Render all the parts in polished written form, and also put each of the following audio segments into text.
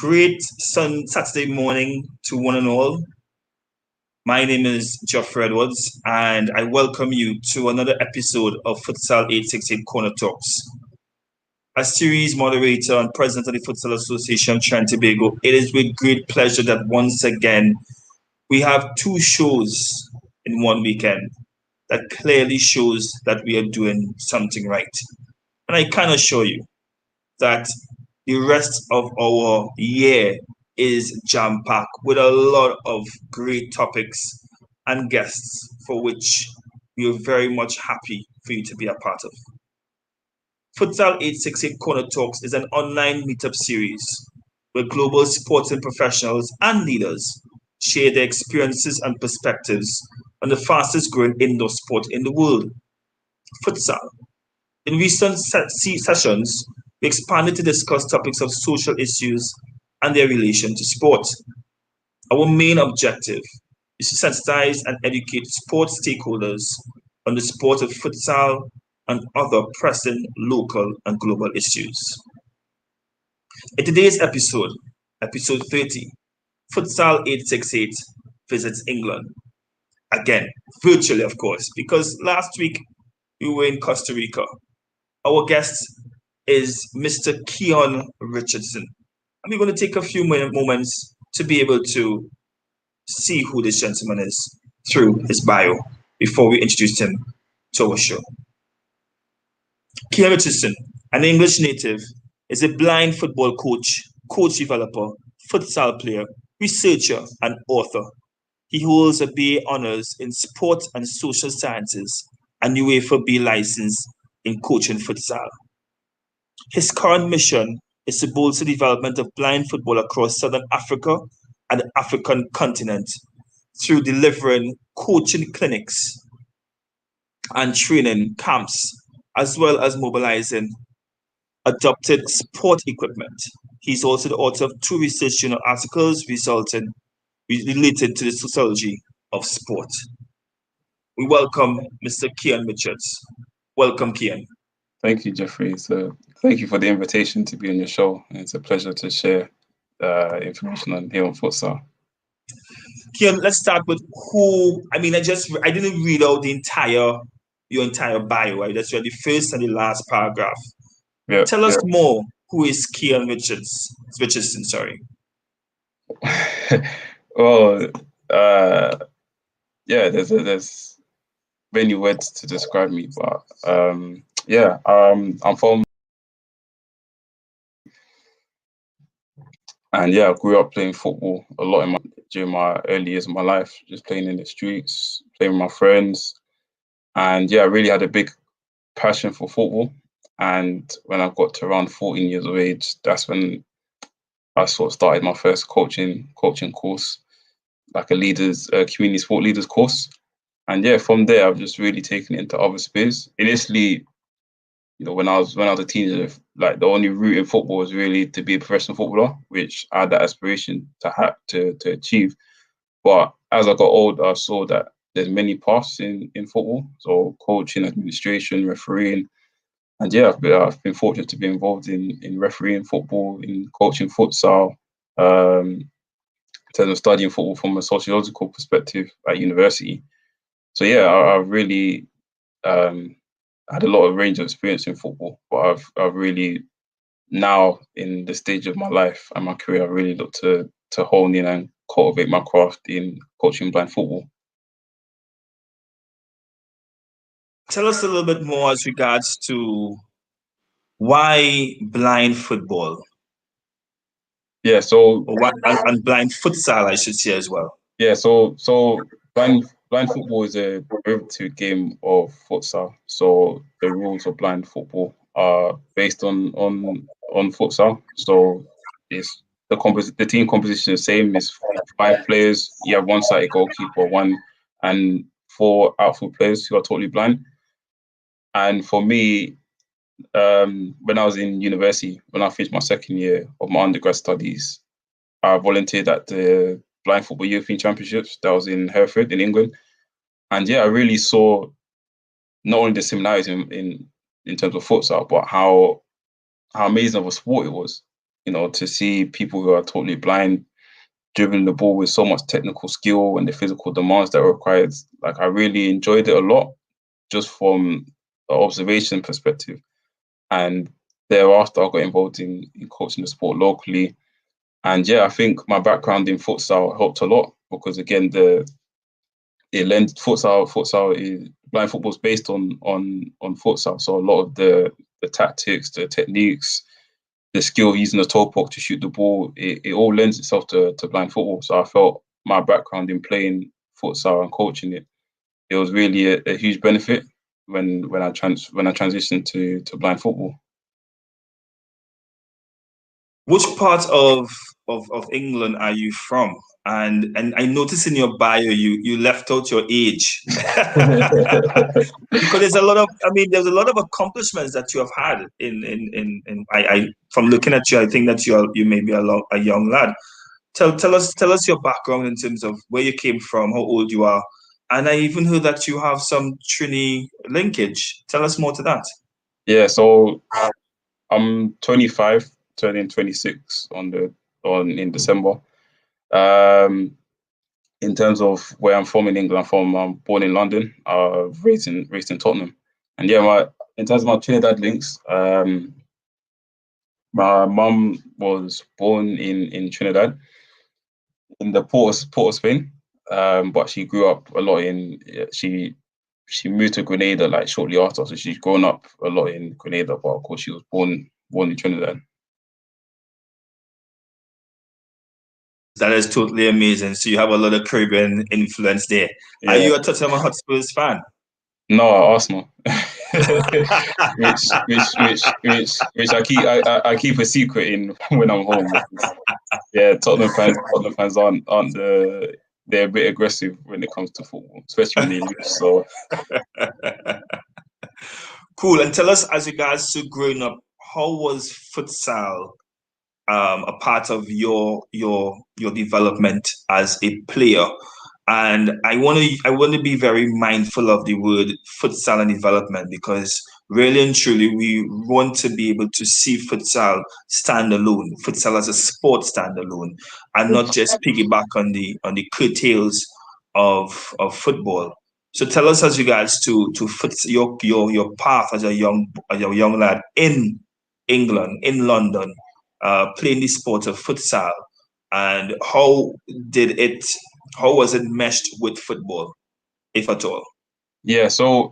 Great Saturday morning to one and all. My name is Geoffrey Edwards, and I welcome you to another episode of Futsal868 Corner Talks. As series moderator and president of the Futsal868 Trinidad Tobago, it is with great pleasure that once again we have two shows in one weekend that clearly shows that we are doing something right. And I can assure you that the rest of our year is jam-packed with a lot of great topics and guests for which we are very much happy for you to be a part of. Futsal868 Corner Talks is an online meetup series where global sporting professionals and leaders share their experiences and perspectives on the fastest growing indoor sport in the world, futsal. In recent sessions, we expanded to discuss topics of social issues and their relation to sport. Our main objective is to sensitize and educate sports stakeholders on the sport of futsal and other pressing local and global issues. In today's episode 30, Futsal868 visits England. Again, virtually, of course, because last week we were in Costa Rica. Our guest is Mr. Keon Richardson. And we're going to take a few moments to be able to see who this gentleman is through his bio before we introduce him to our show. Keon Richardson, an English native, is a blind football coach, coach developer, futsal player, researcher, and author. He holds a BA Honours in Sport and Social Sciences and UEFA B license in coaching futsal. His current mission is to bolster the development of blind football across Southern Africa and the African continent through delivering coaching clinics and training camps, as well as mobilizing adopted sport equipment. He's also the author of 2 research journal articles related to the sociology of sport. We welcome Mr. Keon Richards. Welcome, Keon. Thank you, Geoffrey. So thank you for the invitation to be on your show. And it's a pleasure to share information on here on futsal. Keon, let's start with I didn't read out your entire bio, right? That's the first and the last paragraph. Yeah, Tell us more. Who is Keon Richardson, sorry. Well, there's many words to describe me, but I'm from, and I grew up playing football a lot during my early years of my life, just playing in the streets, playing with my friends, and I really had a big passion for football. And when I got to around 14 years of age, that's when I sort of started my first coaching course, like a community sport leaders course. And from there, I've just really taken it into other spheres. Initially, when I was a teenager, like the only route in football was really to be a professional footballer, which I had that aspiration to achieve. But as I got older, I saw that there's many paths in football. So coaching, administration, refereeing. And I've been fortunate to be involved in refereeing football, in coaching futsal, in terms of studying football from a sociological perspective at university. So I really had a lot of range of experience in football, but I've really now in the stage of my life and my career, I really look to hone in and cultivate my craft in coaching blind football. Tell us a little bit more as regards to why blind football. And blind futsal, I should say as well. So blind football is a derivative game of futsal. So the rules of blind football are based on futsal. So it's the team composition is the same. It's 5 players. You have 1-sided goalkeeper, 1 and 4 outfield players who are totally blind. And for me, when I was in university, when I finished my second year of my undergrad studies, I volunteered at the Blind Football European Championships that was in Hereford in England. And I really saw not only the similarities in terms of futsal, but how amazing of a sport it was. to see people who are totally blind dribbling the ball with so much technical skill and the physical demands that are required. Like, I really enjoyed it a lot, just from an observation perspective. And thereafter, I got involved in coaching the sport locally. And yeah, I think my background in futsal helped a lot, because again, it lends futsal is blind football is based on futsal. So a lot of the tactics, the techniques, the skill using the toe poke to shoot the ball, it all lends itself to blind football. So I felt my background in playing futsal and coaching it was really a huge benefit when I transitioned to blind football. Which part of England are you from? And I noticed in your bio you left out your age. Because there's a lot of accomplishments that you have had in I from looking at you, I think that you may be a young lad. Tell us your background in terms of where you came from, how old you are, and I even heard that you have some Trini linkage. Tell us more to that. Yeah, so I'm 25, turning 26 in December. In terms of where I'm from in England, I'm born in London, raised in Tottenham, and yeah, in terms of my Trinidad links, my mum was born in Trinidad, in the port of Spain, but she grew up a lot she moved to Grenada like shortly after, so she's grown up a lot in Grenada, but of course she was born in Trinidad. That is totally amazing. So you have a lot of Caribbean influence there. Yeah. Are you a Tottenham Hotspurs fan? No, Arsenal. which I keep a secret in when I'm home. Yeah, Tottenham fans aren't they're a bit aggressive when it comes to football, especially when they lose. So cool. And tell us, as regards to growing up, how was futsal a part of your development as a player? And I want to be very mindful of the word futsal and development, because really and truly we want to be able to see futsal stand alone, futsal as a sport stand alone, and not just piggyback on the curtails of football. So tell us, as regards to your path as a young lad in England, in London, playing the sport of futsal, and how was it meshed with football, if at all? Yeah, so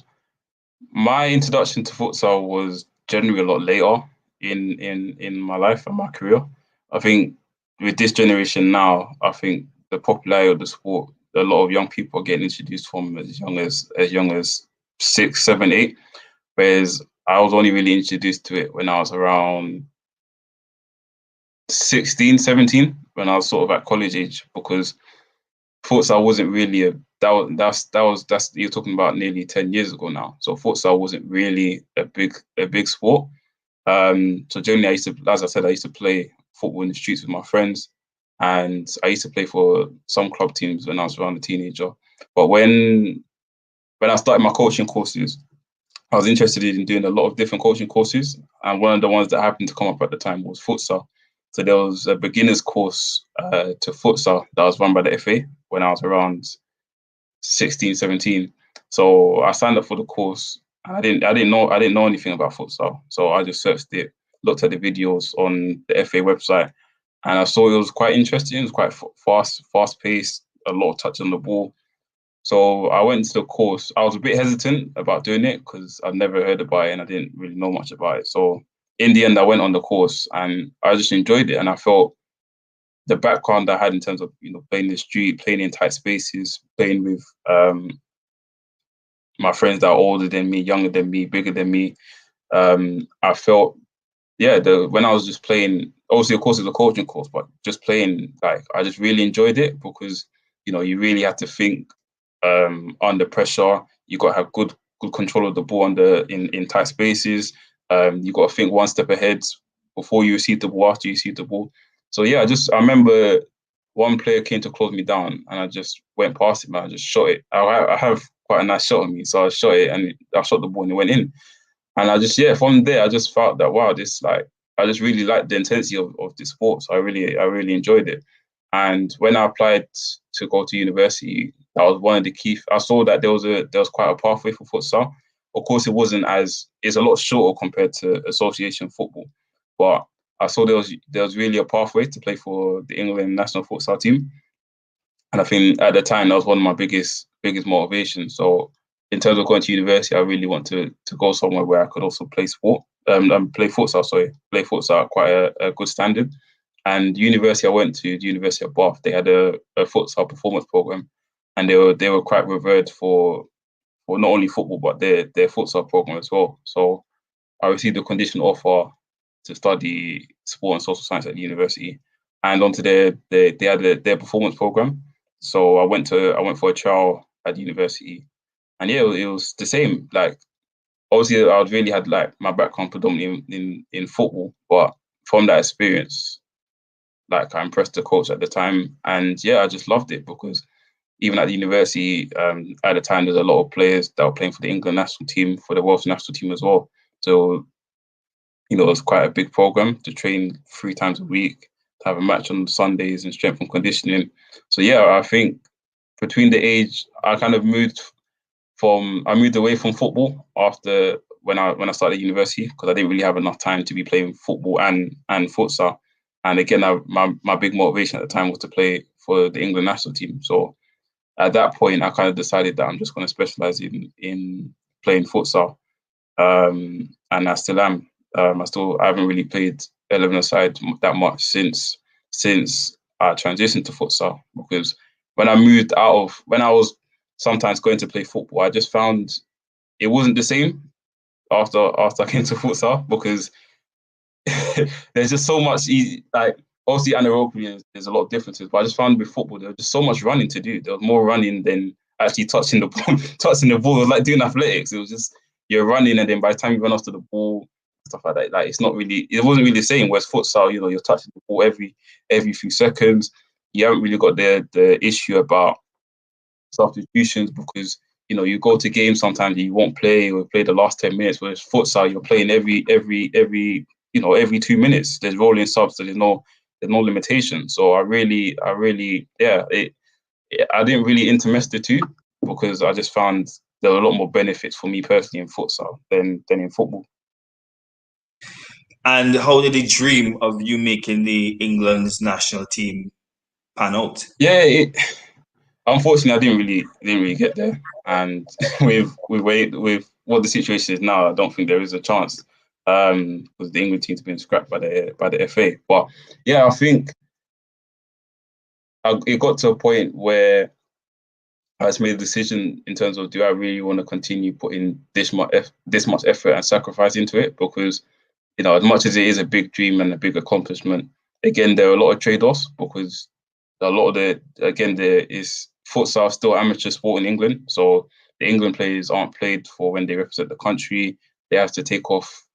my introduction to futsal was generally a lot later in my life and my career. I think with this generation now, I think the popularity of the sport, a lot of young people are getting introduced from as young as 6, 7, 8. Whereas I was only really introduced to it when I was around 16, 17, when I was sort of at college age, because futsal wasn't really that's you're talking about nearly 10 years ago now. So futsal wasn't really a big sport. So generally, as I said, I used to play football in the streets with my friends, and I used to play for some club teams when I was around a teenager. But when I started my coaching courses, I was interested in doing a lot of different coaching courses, and one of the ones that happened to come up at the time was futsal. So there was a beginner's course to futsal that was run by the FA when I was around 16, 17. So I signed up for the course. And I didn't know anything about futsal. So I just searched it, looked at the videos on the FA website, and I saw it was quite interesting. It was quite fast paced, a lot of touch on the ball. So I went to the course. I was a bit hesitant about doing it because I'd never heard about it and I didn't really know much about it. So in the end, I went on the course and I just enjoyed it. And I felt the background I had in terms of playing in the street, playing in tight spaces, playing with my friends that are older than me, younger than me, bigger than me. I felt, when I was just playing, obviously, of course, it's a coaching course, but just playing, like, I just really enjoyed it because, you really have to think under pressure. You got to have good control of the ball in tight spaces. You got to think one step ahead before you receive the ball, after you receive the ball. So, yeah, I remember one player came to close me down and I just went past him and I just shot it. I have quite a nice shot on me, so I shot it and I shot the ball and it went in. And I just, from there, I just felt that, wow, this, like, just really liked the intensity of the sport. So I really enjoyed it. And when I applied to go to university, that was one of the key. I saw that there was quite a pathway for futsal. Of course, it's a lot shorter compared to association football, but I saw there was really a pathway to play for the England national futsal team. And I think at the time that was one of my biggest motivations. So in terms of going to university, I really want to go somewhere where I could also play play futsal. Play futsal at quite a good standard. And the university I went to, the University of Bath, they had a futsal performance program, and they were quite revered for not only football but their futsal program as well. So I received a conditional offer to study sport and social science at the university, and onto they had their performance program. So I went for a trial at the university, and yeah, it was the same. Like obviously, I really had like my background predominantly in football, but from that experience, like I impressed the coach at the time, and yeah, I just loved it because even at the university, at the time, there's a lot of players that were playing for the England national team, for the Welsh national team as well. So it was quite a big program to train 3 times a week, to have a match on Sundays and strength and conditioning. So yeah, I think between the age, I kind of moved away from football after when I started university, because I didn't really have enough time to be playing football and futsal. And again, my big motivation at the time was to play for the England national team. So at that point, I kind of decided that I'm just going to specialize in playing futsal, and I still am. I haven't really played 11-a-side that much since I transitioned to futsal, because when I was sometimes going to play football, I just found it wasn't the same after I came to futsal, because there's just so much like obviously anaerobically there's a lot of differences, but I just found with football there was just so much running to do. There was more running than actually touching the ball. Touching the ball. It was like doing athletics. It was just you're running, and then by the time you run off to the ball, stuff like that, like it wasn't really the same. Whereas futsal, you're touching the ball every few seconds. You haven't really got the issue about substitutions, because you go to games sometimes you won't play or play the last 10 minutes, whereas futsal you're playing every 2 minutes. There's rolling subs, so there's no limitation. So I didn't really intermess the two, because I just found there were a lot more benefits for me personally in futsal than in football. And how did the dream of you making the England's national team pan out? Yeah, unfortunately, I didn't really get there, and with what the situation is now, I don't think there is a chance, because the England team's been scrapped by the FA. But yeah, I think it got to a point where I just made a decision in terms of, do I really want to continue putting this much effort and sacrifice into it? Because as much as it is a big dream and a big accomplishment, again, there are a lot of trade-offs, because there is futsal still amateur sport in England. So the England players aren't paid for when they represent the country. They have to take off,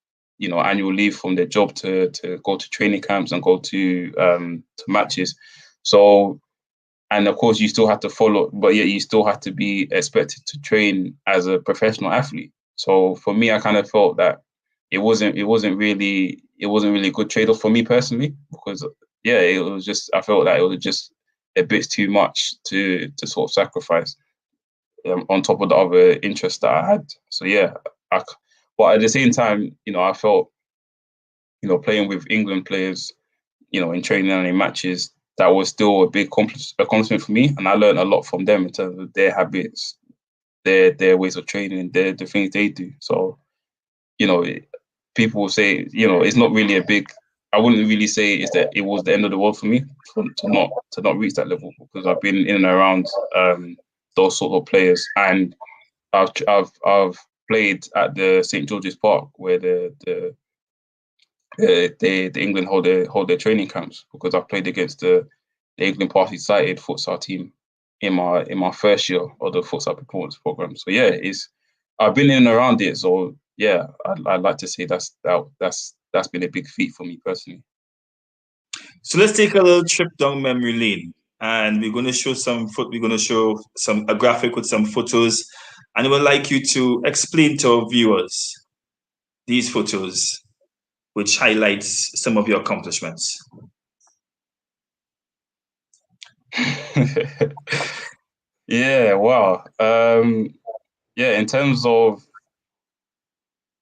annual leave from their job to go to training camps and go to matches. So, and of course, you still have to follow, but yet you still have to be expected to train as a professional athlete. So for me, I kind of felt that it wasn't really a good trade-off for me personally, because I felt that it was just a bit too much to sort of sacrifice, on top of the other interests that I had. So yeah, but at the same time, I felt, playing with England players, in training and in matches, that was still a big accomplishment for me, and I learned a lot from them in terms of their habits, their ways of training, the things they do. So, people will say, it's not really a big. I wouldn't really say it was the end of the world for me to not reach that level, because I've been in and around those sort of players, and I've played at the St George's Park, where the England hold their training camps, because I've played against the England Party-sided futsal team in my first year of the futsal performance program. So yeah, I've been in and around it. So yeah, I'd like to say that's been a big feat for me personally. So let's take a little trip down memory lane, and we're going to show a graphic with some photos, and I would like you to explain to our viewers these photos. which highlights some of your accomplishments? Yeah, wow. Yeah, in terms of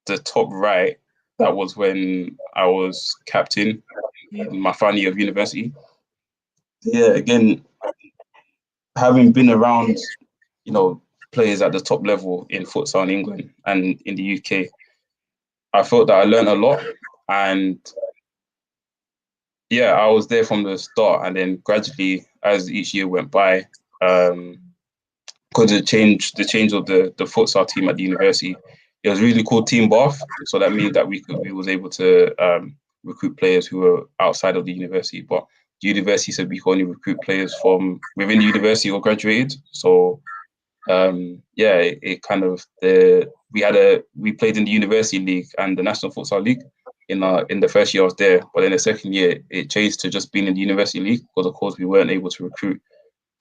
the top right, that was when I was captain in my final year of university. Yeah, again, having been around, players at the top level in futsal in England and in the UK, I felt that I learned a lot. And yeah, I was there from the start, and then gradually, as each year went by, because the change of the futsal team at the university, it was really called Team Bath. So that means that we was able to recruit players who were outside of the university. But the university said we could only recruit players from within the university or graduated. So yeah, it kind of we played in the university league and the national futsal league in the first year I was there. But in the second year, it changed to just being in the university league because, of course, we weren't able to recruit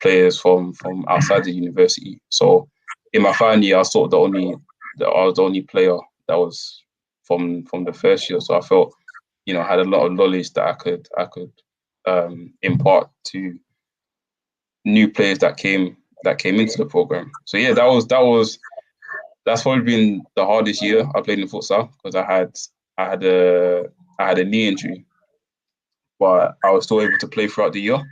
players from outside the university. So in my final year, I was sort of I was the only player that was from the first year. So I felt, I had a lot of knowledge that I could impart to new players that came into the program. So yeah, that's probably been the hardest year I played in futsal because I had a knee injury, but I was still able to play throughout the year.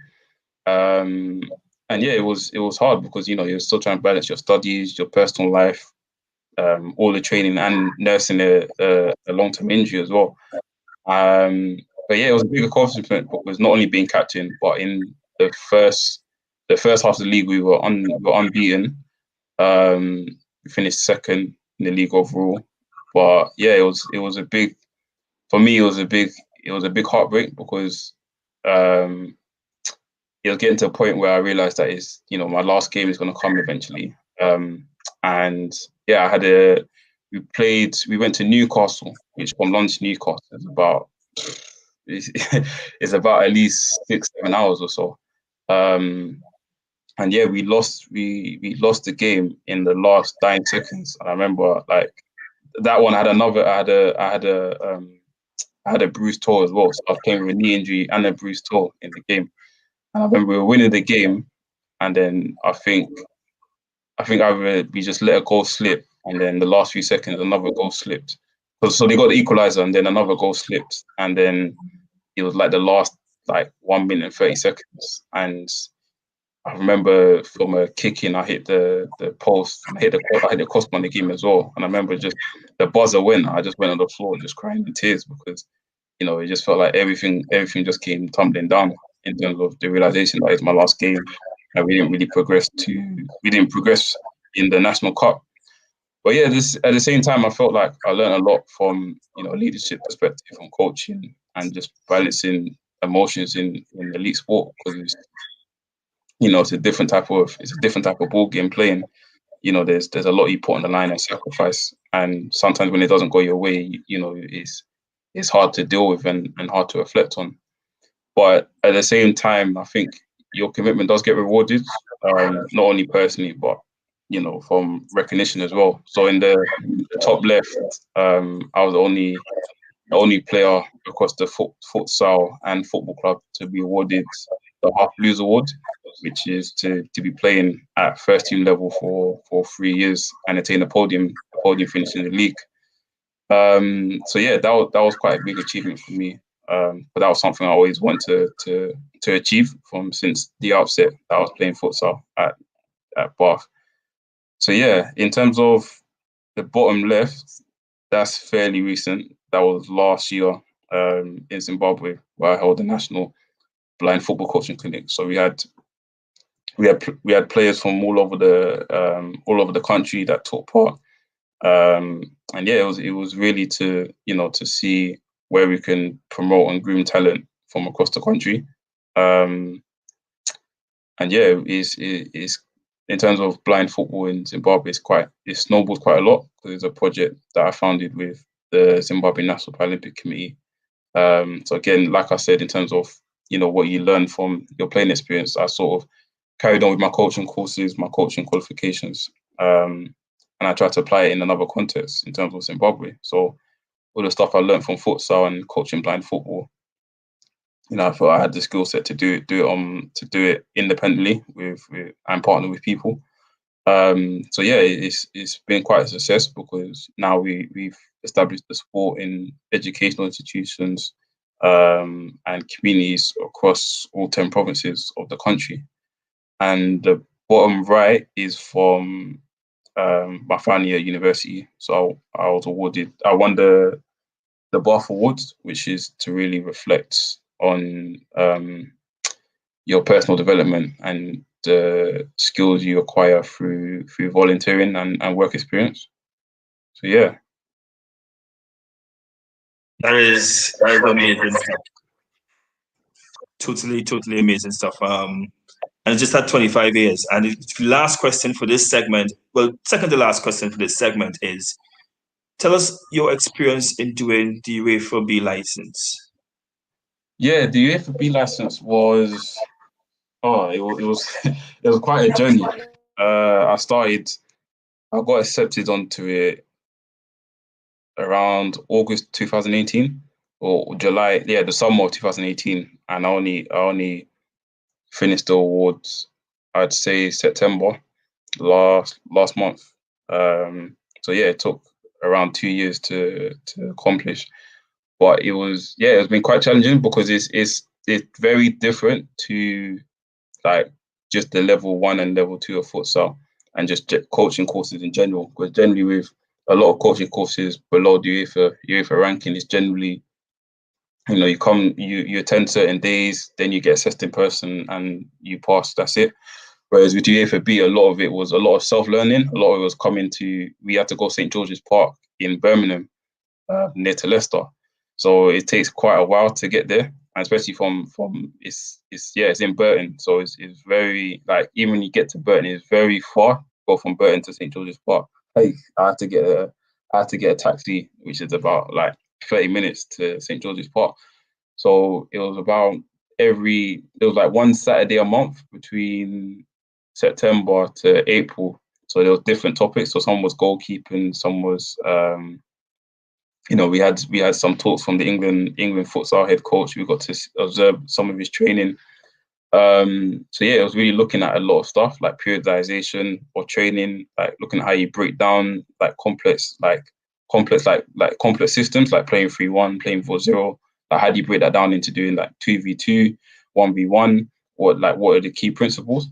And yeah, it was hard because you're still trying to balance your studies, your personal life, all the training, and nursing a long-term injury as well. But yeah, it was a big accomplishment because not only being captain, but in the first half of the league we were unbeaten. We finished second in the league overall. But yeah, it was a big for me. It was a big heartbreak because it was getting to a point where I realized that my last game is going to come eventually. And yeah, we went to Newcastle, which from London to Newcastle is about it's about at least 6-7 hours or so. And yeah, we lost the game in the last 9 seconds. And I remember like that one I had a bruised toe as well. So I was playing with a knee injury and a bruised toe in the game. And I remember we were winning the game, and then I think either we just let a goal slip, and then the last few seconds another goal slipped. So they got the equalizer, and then another goal slipped, and then it was like the last 1 minute and 30 seconds, and I remember from a kick in, I hit the post, and I hit the crossbar in the game as well. And I remember just the buzzer went. I just went on the floor, just crying in tears because it just felt like everything just came tumbling down in terms of the realization that it's my last game. And we didn't progress in the National Cup. But yeah, at the same time, I felt like I learned a lot from leadership perspective, from coaching, and just balancing emotions in elite sport because it's a different type of ball game playing. There's a lot you put on the line and sacrifice, and sometimes when it doesn't go your way, it's hard to deal with and hard to reflect on. But at the same time, I think your commitment does get rewarded, not only personally, but from recognition as well. So in the top left, I was the only player across the futsal and football club to be awarded the Half Blues Award, which is to be playing at first team level for 3 years and attain a podium finish in the league. So yeah, that was quite a big achievement for me. But that was something I always wanted to achieve since the outset that I was playing futsal at Bath. So yeah, in terms of the bottom left, that's fairly recent. That was last year in Zimbabwe, where I held the national blind football coaching clinic. So we had players from all over the country that took part. And yeah, it was really to see where we can promote and groom talent from across the country. And yeah, it's in terms of blind football in Zimbabwe, it snowballed quite a lot because it's a project that I founded with the Zimbabwe National Paralympic Committee. So again, like I said, in terms of what you learn from your playing experience, I sort of carried on with my coaching courses, my coaching qualifications, and I tried to apply it in another context in terms of Zimbabwe. So all the stuff I learned from futsal and coaching blind football, I thought I had the skill set to do it independently and partner with people. So yeah, it's been quite a success because now we've established the sport in educational institutions and communities across all 10 provinces of the country. And the bottom right is from my final year at university. So I won the Bath Awards, which is to really reflect on your personal development and the skills you acquire through volunteering and work experience. So yeah. That is amazing. Totally amazing stuff. And just had 25 years. And the last question for this segment, well, second to last question for this segment is, tell us your experience in doing the UEFA B license. Yeah, the UEFA B license was it was it was quite a journey. I got accepted onto it around August 2018 or July, the summer of 2018, and I only finished the awards, I'd say September last month. So yeah, it took around 2 years to accomplish, but it's been quite challenging because it's very different to like just the level 1 and level 2 of futsal and just coaching courses in general. Because generally with a lot of coaching courses below the UEFA ranking is generally, you attend certain days, then you get assessed in person and you pass, that's it. Whereas with UEFA B, a lot of it was a lot of self-learning. A lot of it was we had to go St. George's Park in Birmingham, near to Leicester. So it takes quite a while to get there. And especially from it's in Burton. So it's very, like, even when you get to Burton, it's very far. Go from Burton to St. George's Park. I had to get a taxi, which is about like 30 minutes to St. George's Park. So it was like one Saturday a month between September to April. So there was different topics. So some was goalkeeping, some was we had some talks from the England futsal head coach. We got to observe some of his training. So yeah, it was really looking at a lot of stuff like periodization or training, like looking at how you break down like complex systems, like playing 3-1, playing 4-0. Like, how do you break that down into doing like 2v2, 1v1, what are the key principles?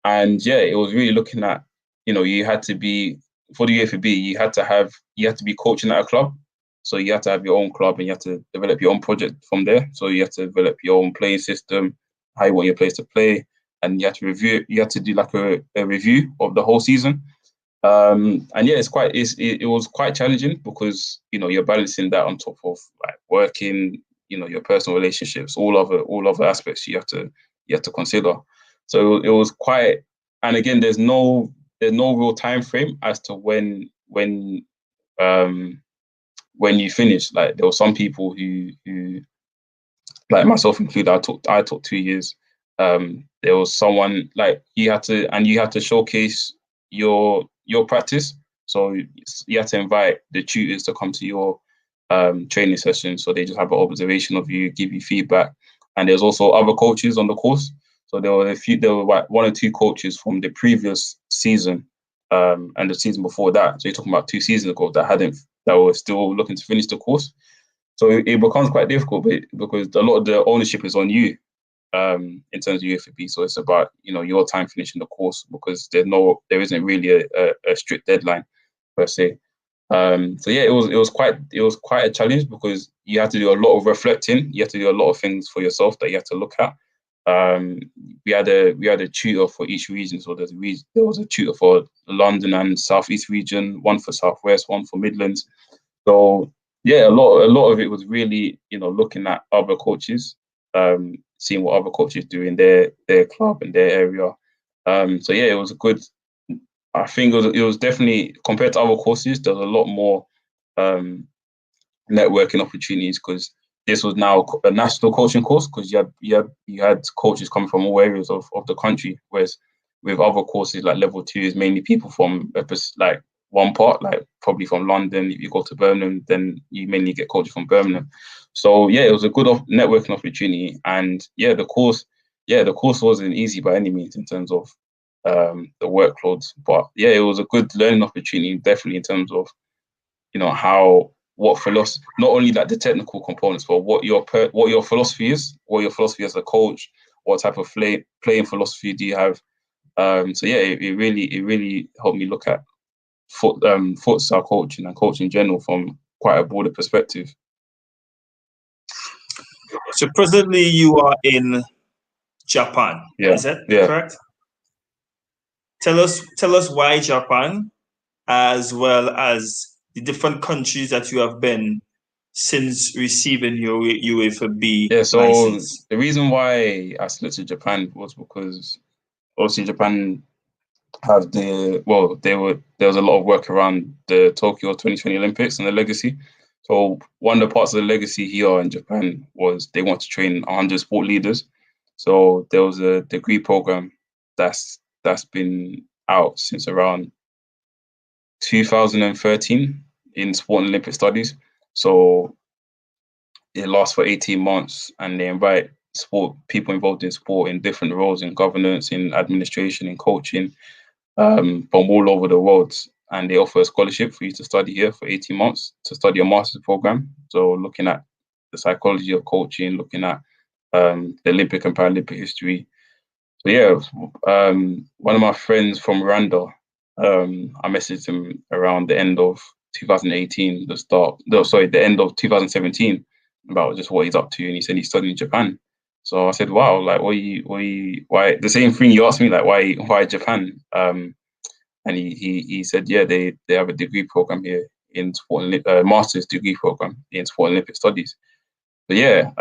And yeah, it was really looking at, you had to be, for the UEFA B, you had to be coaching at a club. So you have to have your own club and you have to develop your own project from there. So you have to develop your own playing system, how you want your players to play, and you have to review. You have to do like a review of the whole season. And yeah, it was quite challenging because you're balancing that on top of like working, your personal relationships, all other aspects you have to consider. So it was quite, and again, there's no real time frame as to when you finish. Like, there were some people who like myself included, I took 2 years. There was someone like you had to showcase your practice. So you had to invite the tutors to come to your training session. So they just have an observation of you, give you feedback. And there's also other coaches on the course. So there were like 1 or 2 coaches from the previous season and the season before that. So you're talking about 2 seasons ago that were still looking to finish the course. So it becomes quite difficult because a lot of the ownership is on you in terms of UEFA B. So it's about your time finishing the course because there isn't really a strict deadline per se. So yeah, it was quite a challenge because you have to do a lot of reflecting. You have to do a lot of things for yourself that you have to look at. We had a tutor for each region. So there was a tutor for London and Southeast region, one for Southwest, one for Midlands. So yeah, a lot of it was really looking at other coaches, seeing what other coaches do in their club and their area. So yeah, it was a good. I think it was definitely, compared to other courses, there was a lot more networking opportunities because this was now a national coaching course because you had coaches coming from all areas of the country, whereas with other courses like level 2 is mainly people from like one part, like probably from London. If you go to Birmingham, then you mainly get coaches from Birmingham. So yeah, it was a good networking opportunity, and the course wasn't easy by any means in terms of the workloads, but it was a good learning opportunity, definitely in terms of what philosophy, not only like the technical components, but what your philosophy is, what your philosophy as a coach, what type of playing philosophy do you have. It really helped me look at futsal coaching and coaching in general from quite a broader perspective. So presently you are in Japan. Is that correct? Tell us why Japan, as well as the different countries that you have been since receiving your UEFA B license. The reason why I selected Japan was because obviously Japan have there was a lot of work around the Tokyo 2020 Olympics and the legacy. So one of the parts of the legacy here in Japan was they want to train 100 sport leaders. So there was a degree program that's been out since around 2013 in sport and Olympic studies. So it lasts for 18 months, and they invite people involved in sport in different roles, in governance, in administration, in coaching, from all over the world. And they offer a scholarship for you to study here for 18 months to study a master's program. So looking at the psychology of coaching, looking at the Olympic and Paralympic history. So one of my friends from Rwanda, I messaged him around the end of 2018, the end of 2017, about just what he's up to, and he said he's studying in Japan. So I said, "Wow, like, why?" The same thing you asked me, like, why Japan? And he said, they have a degree program here in sport, master's degree program in sport and Olympic studies. But I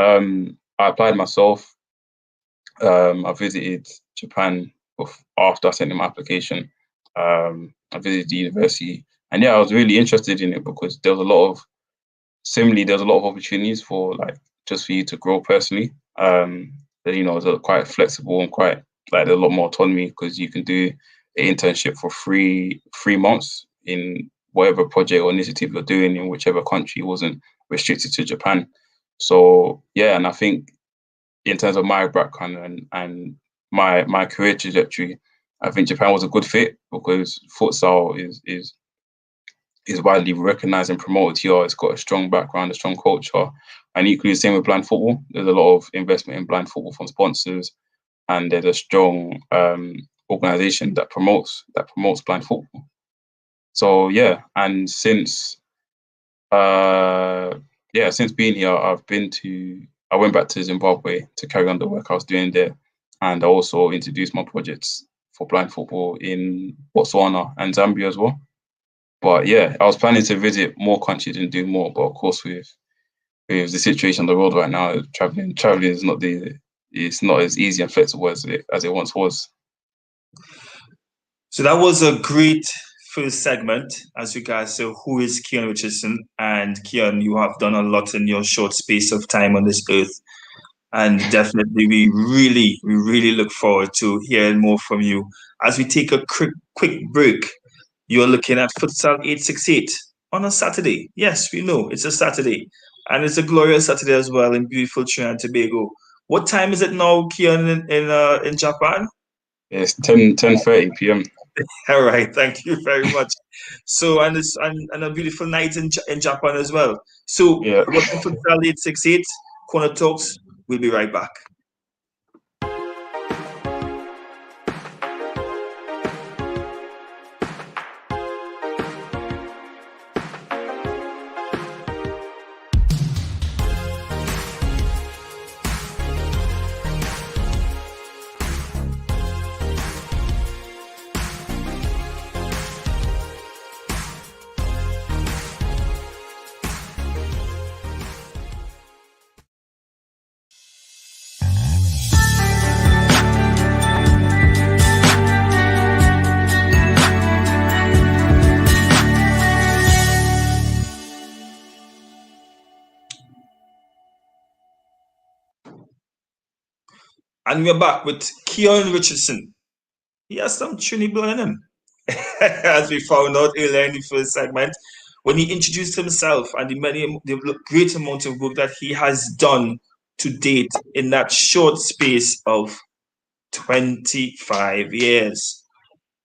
applied myself. I visited Japan after I sent in my application. I visited the university, and I was really interested in it because there was a lot of opportunities for you to grow personally. It's quite flexible and quite there's a lot more autonomy because you can do an internship for 3 months in whatever project or initiative you're doing in whichever country. Wasn't restricted to Japan. So and I think in terms of my background and my career trajectory, I think Japan was a good fit because futsal is widely recognized and promoted here. It's got a strong background, a strong culture, and equally the same with blind football. There's a lot of investment in blind football from sponsors, and there's a strong organization that promotes blind football. So and since being here, I went back to Zimbabwe to carry on the work I was doing there, and I also introduced my projects for blind football in Botswana and Zambia as well. But I was planning to visit more countries and do more, but of course with the situation on the world right now, traveling is not as easy and flexible as it once was. So that was a great first segment as regards to who is Keon Richardson. And Keon, you have done a lot in your short space of time on this earth. And definitely, we really look forward to hearing more from you. As we take a quick break, you're looking at Futsal868 on a Saturday. Yes, we know it's a Saturday. And it's a glorious Saturday as well in beautiful Trinidad Tobago. What time is it now, Keon, in Japan? It's 10:30 p.m. All right, thank you very much. So, and a beautiful night in Japan as well. So, welcome to Futsal868 Corner Talks. We'll be right back. And we're back with Keon Richardson. He has some Trini blood in him. as we found out earlier in the first segment, when he introduced himself and the great amount of work that he has done to date in that short space of 25 years.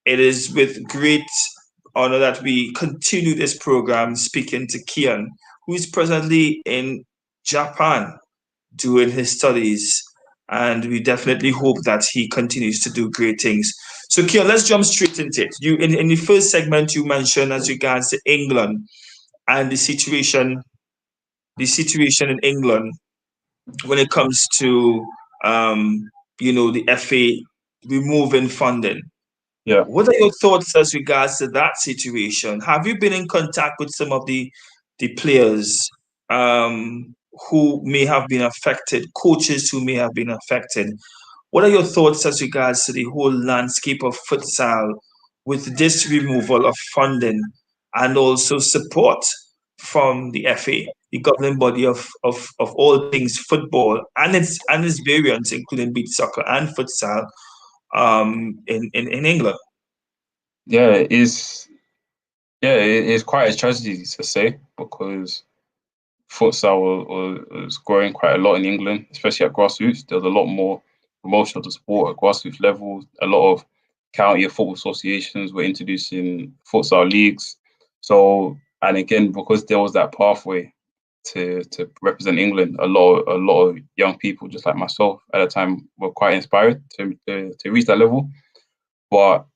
It is with great honor that we continue this program speaking to Keon, who is presently in Japan doing his studies. And we definitely hope that he continues to do great things. So, Keon, let's jump straight into it. You in the first segment you mentioned as regards to England and the situation in England when it comes to the FA removing funding. Yeah. What are your thoughts as regards to that situation? Have you been in contact with some of the players who may have been affected, coaches who may have been affected? What are your thoughts as regards to the whole landscape of futsal with this removal of funding and also support from the FA, the governing body of all things football and its variants, including beach soccer and futsal, in England? Yeah, it is. Yeah, it is quite a tragedy to say because futsal was growing quite a lot in England, especially at grassroots. There was a lot more promotion of the sport at grassroots level. A lot of county football associations were introducing futsal leagues. So, and again, because there was that pathway to represent England, a lot of young people, just like myself at the time, were quite inspired to reach that level. But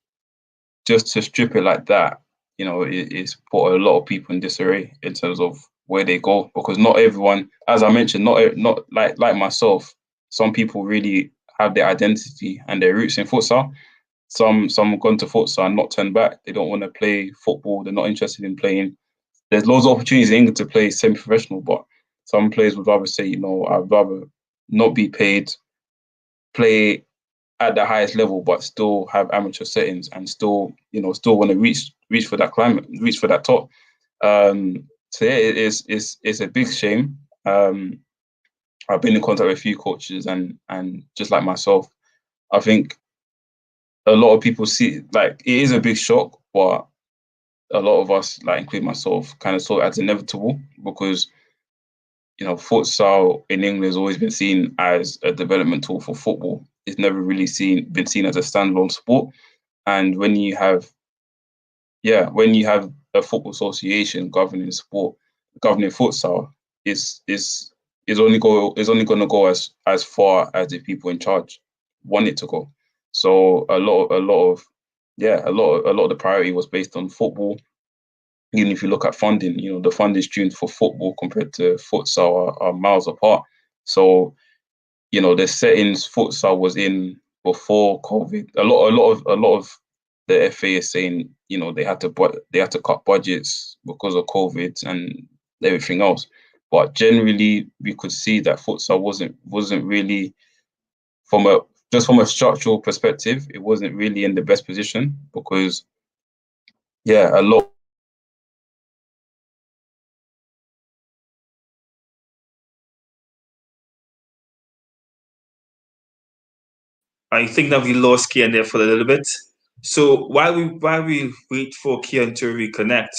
just to strip it like that, it's put a lot of people in disarray in terms of where they go because not everyone, as I mentioned, not like myself. Some people really have their identity and their roots in futsal. Some have gone to futsal and not turned back. They don't want to play football. They're not interested in playing. There's loads of opportunities in England to play semi-professional, but some players would rather say, I'd rather not be paid, play at the highest level, but still have amateur settings and still want to reach for that climate, reach for that top. So yeah, it's a big shame. I've been in contact with a few coaches and just like myself, I think a lot of people see like it is a big shock, but a lot of us, like including myself, kind of saw it as inevitable because futsal in England has always been seen as a development tool for football. It's never really been seen as a standalone sport. And when you have a football association governing sport, governing futsal, is only going to go as far as the people in charge want it to go. So a lot of the priority was based on football. Even if you look at funding, the funding streams for football compared to futsal are miles apart. So, the settings futsal was in before COVID. A lot of the FA is saying, they had to cut budgets because of COVID and everything else. But generally, we could see that futsal wasn't really from a structural perspective, it wasn't really in the best position because a lot. I think that we lost Kian there for a little bit. So while we wait for Kian to reconnect,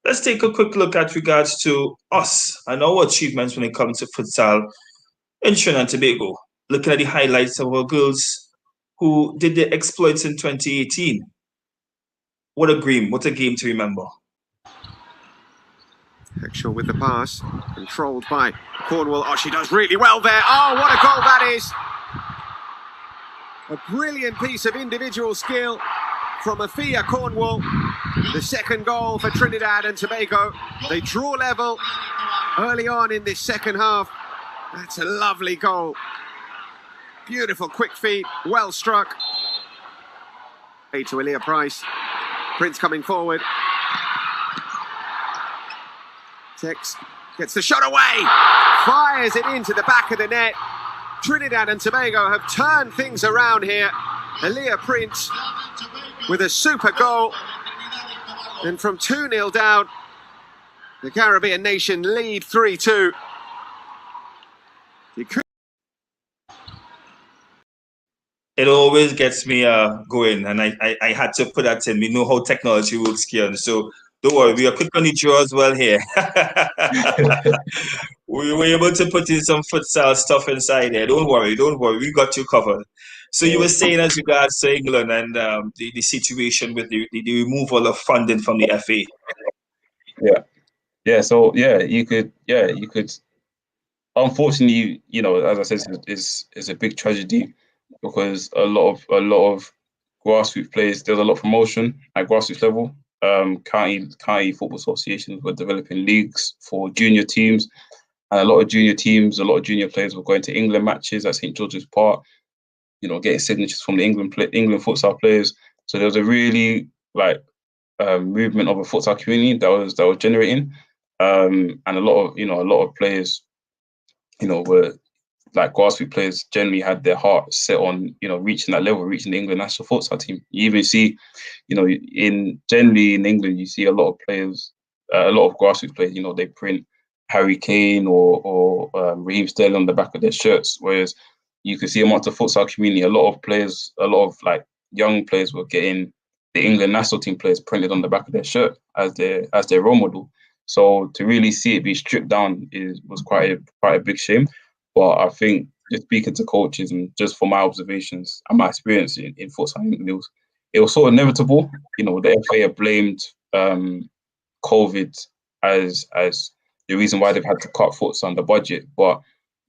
let's take a quick look at regards to us and our achievements when it comes to futsal in Trinidad and Tobago. Looking at the highlights of our girls who did their exploits in 2018. What a game! What a game to remember. Hexhaw with the pass, controlled by Cornwall. Oh, she does really well there. Oh, what a goal that is! A brilliant piece of individual skill from Afia Cornwall. The second goal for Trinidad and Tobago. They draw level early on in this second half. That's a lovely goal. Beautiful quick feet, well struck. To Aaliyah Price. Prince coming forward. Tex gets the shot away. Fires it into the back of the net. Trinidad and Tobago have turned things around here. Aaliyah Prince with a super goal. And from 2-0 down, the Caribbean nation lead 3-2. You could It always gets me going, and I had to put that in. We know how technology works, Keon. So don't worry, we are quick on the draw as well here. We were able to put in some futsal stuff inside there. Don't worry, we got you covered. So you Yeah, were saying as regards to England and the situation with the removal of funding from the FA. yeah, yeah. So you could. Unfortunately, as I said, is a big tragedy because a lot of grassroots players. There's a lot of promotion at grassroots level. County football associations were developing leagues for junior teams, and a lot of junior teams, a lot of junior players were going to England matches at St George's Park. Getting signatures from the England futsal players. So there was a really movement of a futsal community that was generating, and a lot of players, were like grassroots players generally had their heart set on reaching that level, reaching the England national futsal team. You even see, generally in England, you see a lot of players, a lot of grassroots players. They print Harry Kane or Raheem Sterling on the back of their shirts, whereas you could see amongst the futsal community, a lot of players, a lot of young players were getting the England national team players printed on the back of their shirt as their role model. So to really see it be stripped down was quite a big shame. But I think just speaking to coaches and just from my observations and my experience in futsal, it was sort of inevitable. The FA have blamed COVID as the reason why they've had to cut futsal on the budget, but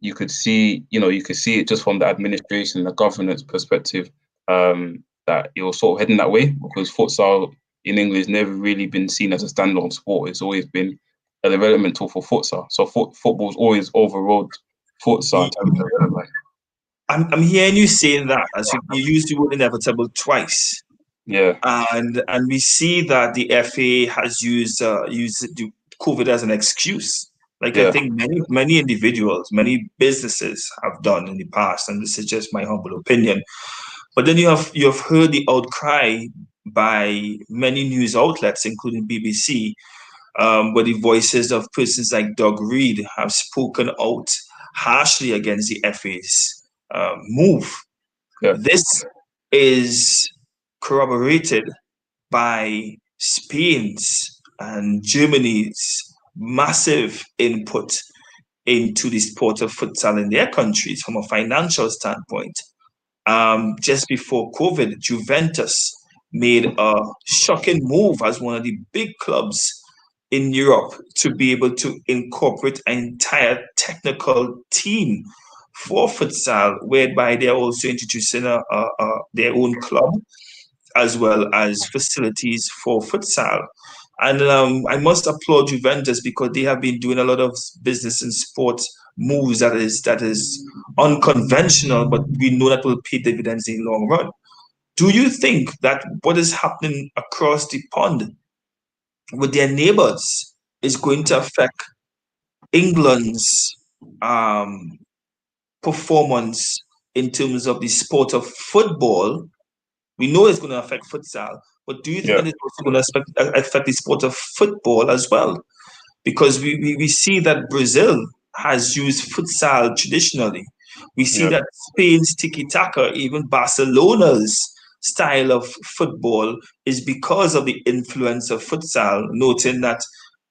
you could see it just from the administration and the governance perspective, that it was sort of heading that way because futsal in England has never really been seen as a standalone sport. It's always been a development tool for futsal. So football's always overrode futsal in terms of development. I'm hearing you saying that as you used the word inevitable twice. Yeah. And we see that the FA has used COVID as an excuse. Like I Yeah. think many individuals, many businesses have done in the past, and this is just my humble opinion. But then you have heard the outcry by many news outlets, including BBC, where the voices of persons like Doug Reid have spoken out harshly against the FA's move. Yeah. This is corroborated by Spain's and Germany's massive input into the sport of futsal in their countries from a financial standpoint. Just before COVID, Juventus made a shocking move as one of the big clubs in Europe to be able to incorporate an entire technical team for futsal, whereby they're also introducing their own club as well as facilities for futsal. And I must applaud Juventus because they have been doing a lot of business and sports moves that is unconventional, but we know that will pay dividends in the long run. Do you think that what is happening across the pond with their neighbors is going to affect England's um, performance in terms of the sport of football? We know it's going to affect futsal, but do you think Yeah. that it's also going to affect the sport of football as well? Because we see that Brazil has used futsal traditionally. We see Yeah. that Spain's tiki taka, even Barcelona's style of football, is because of the influence of futsal, noting that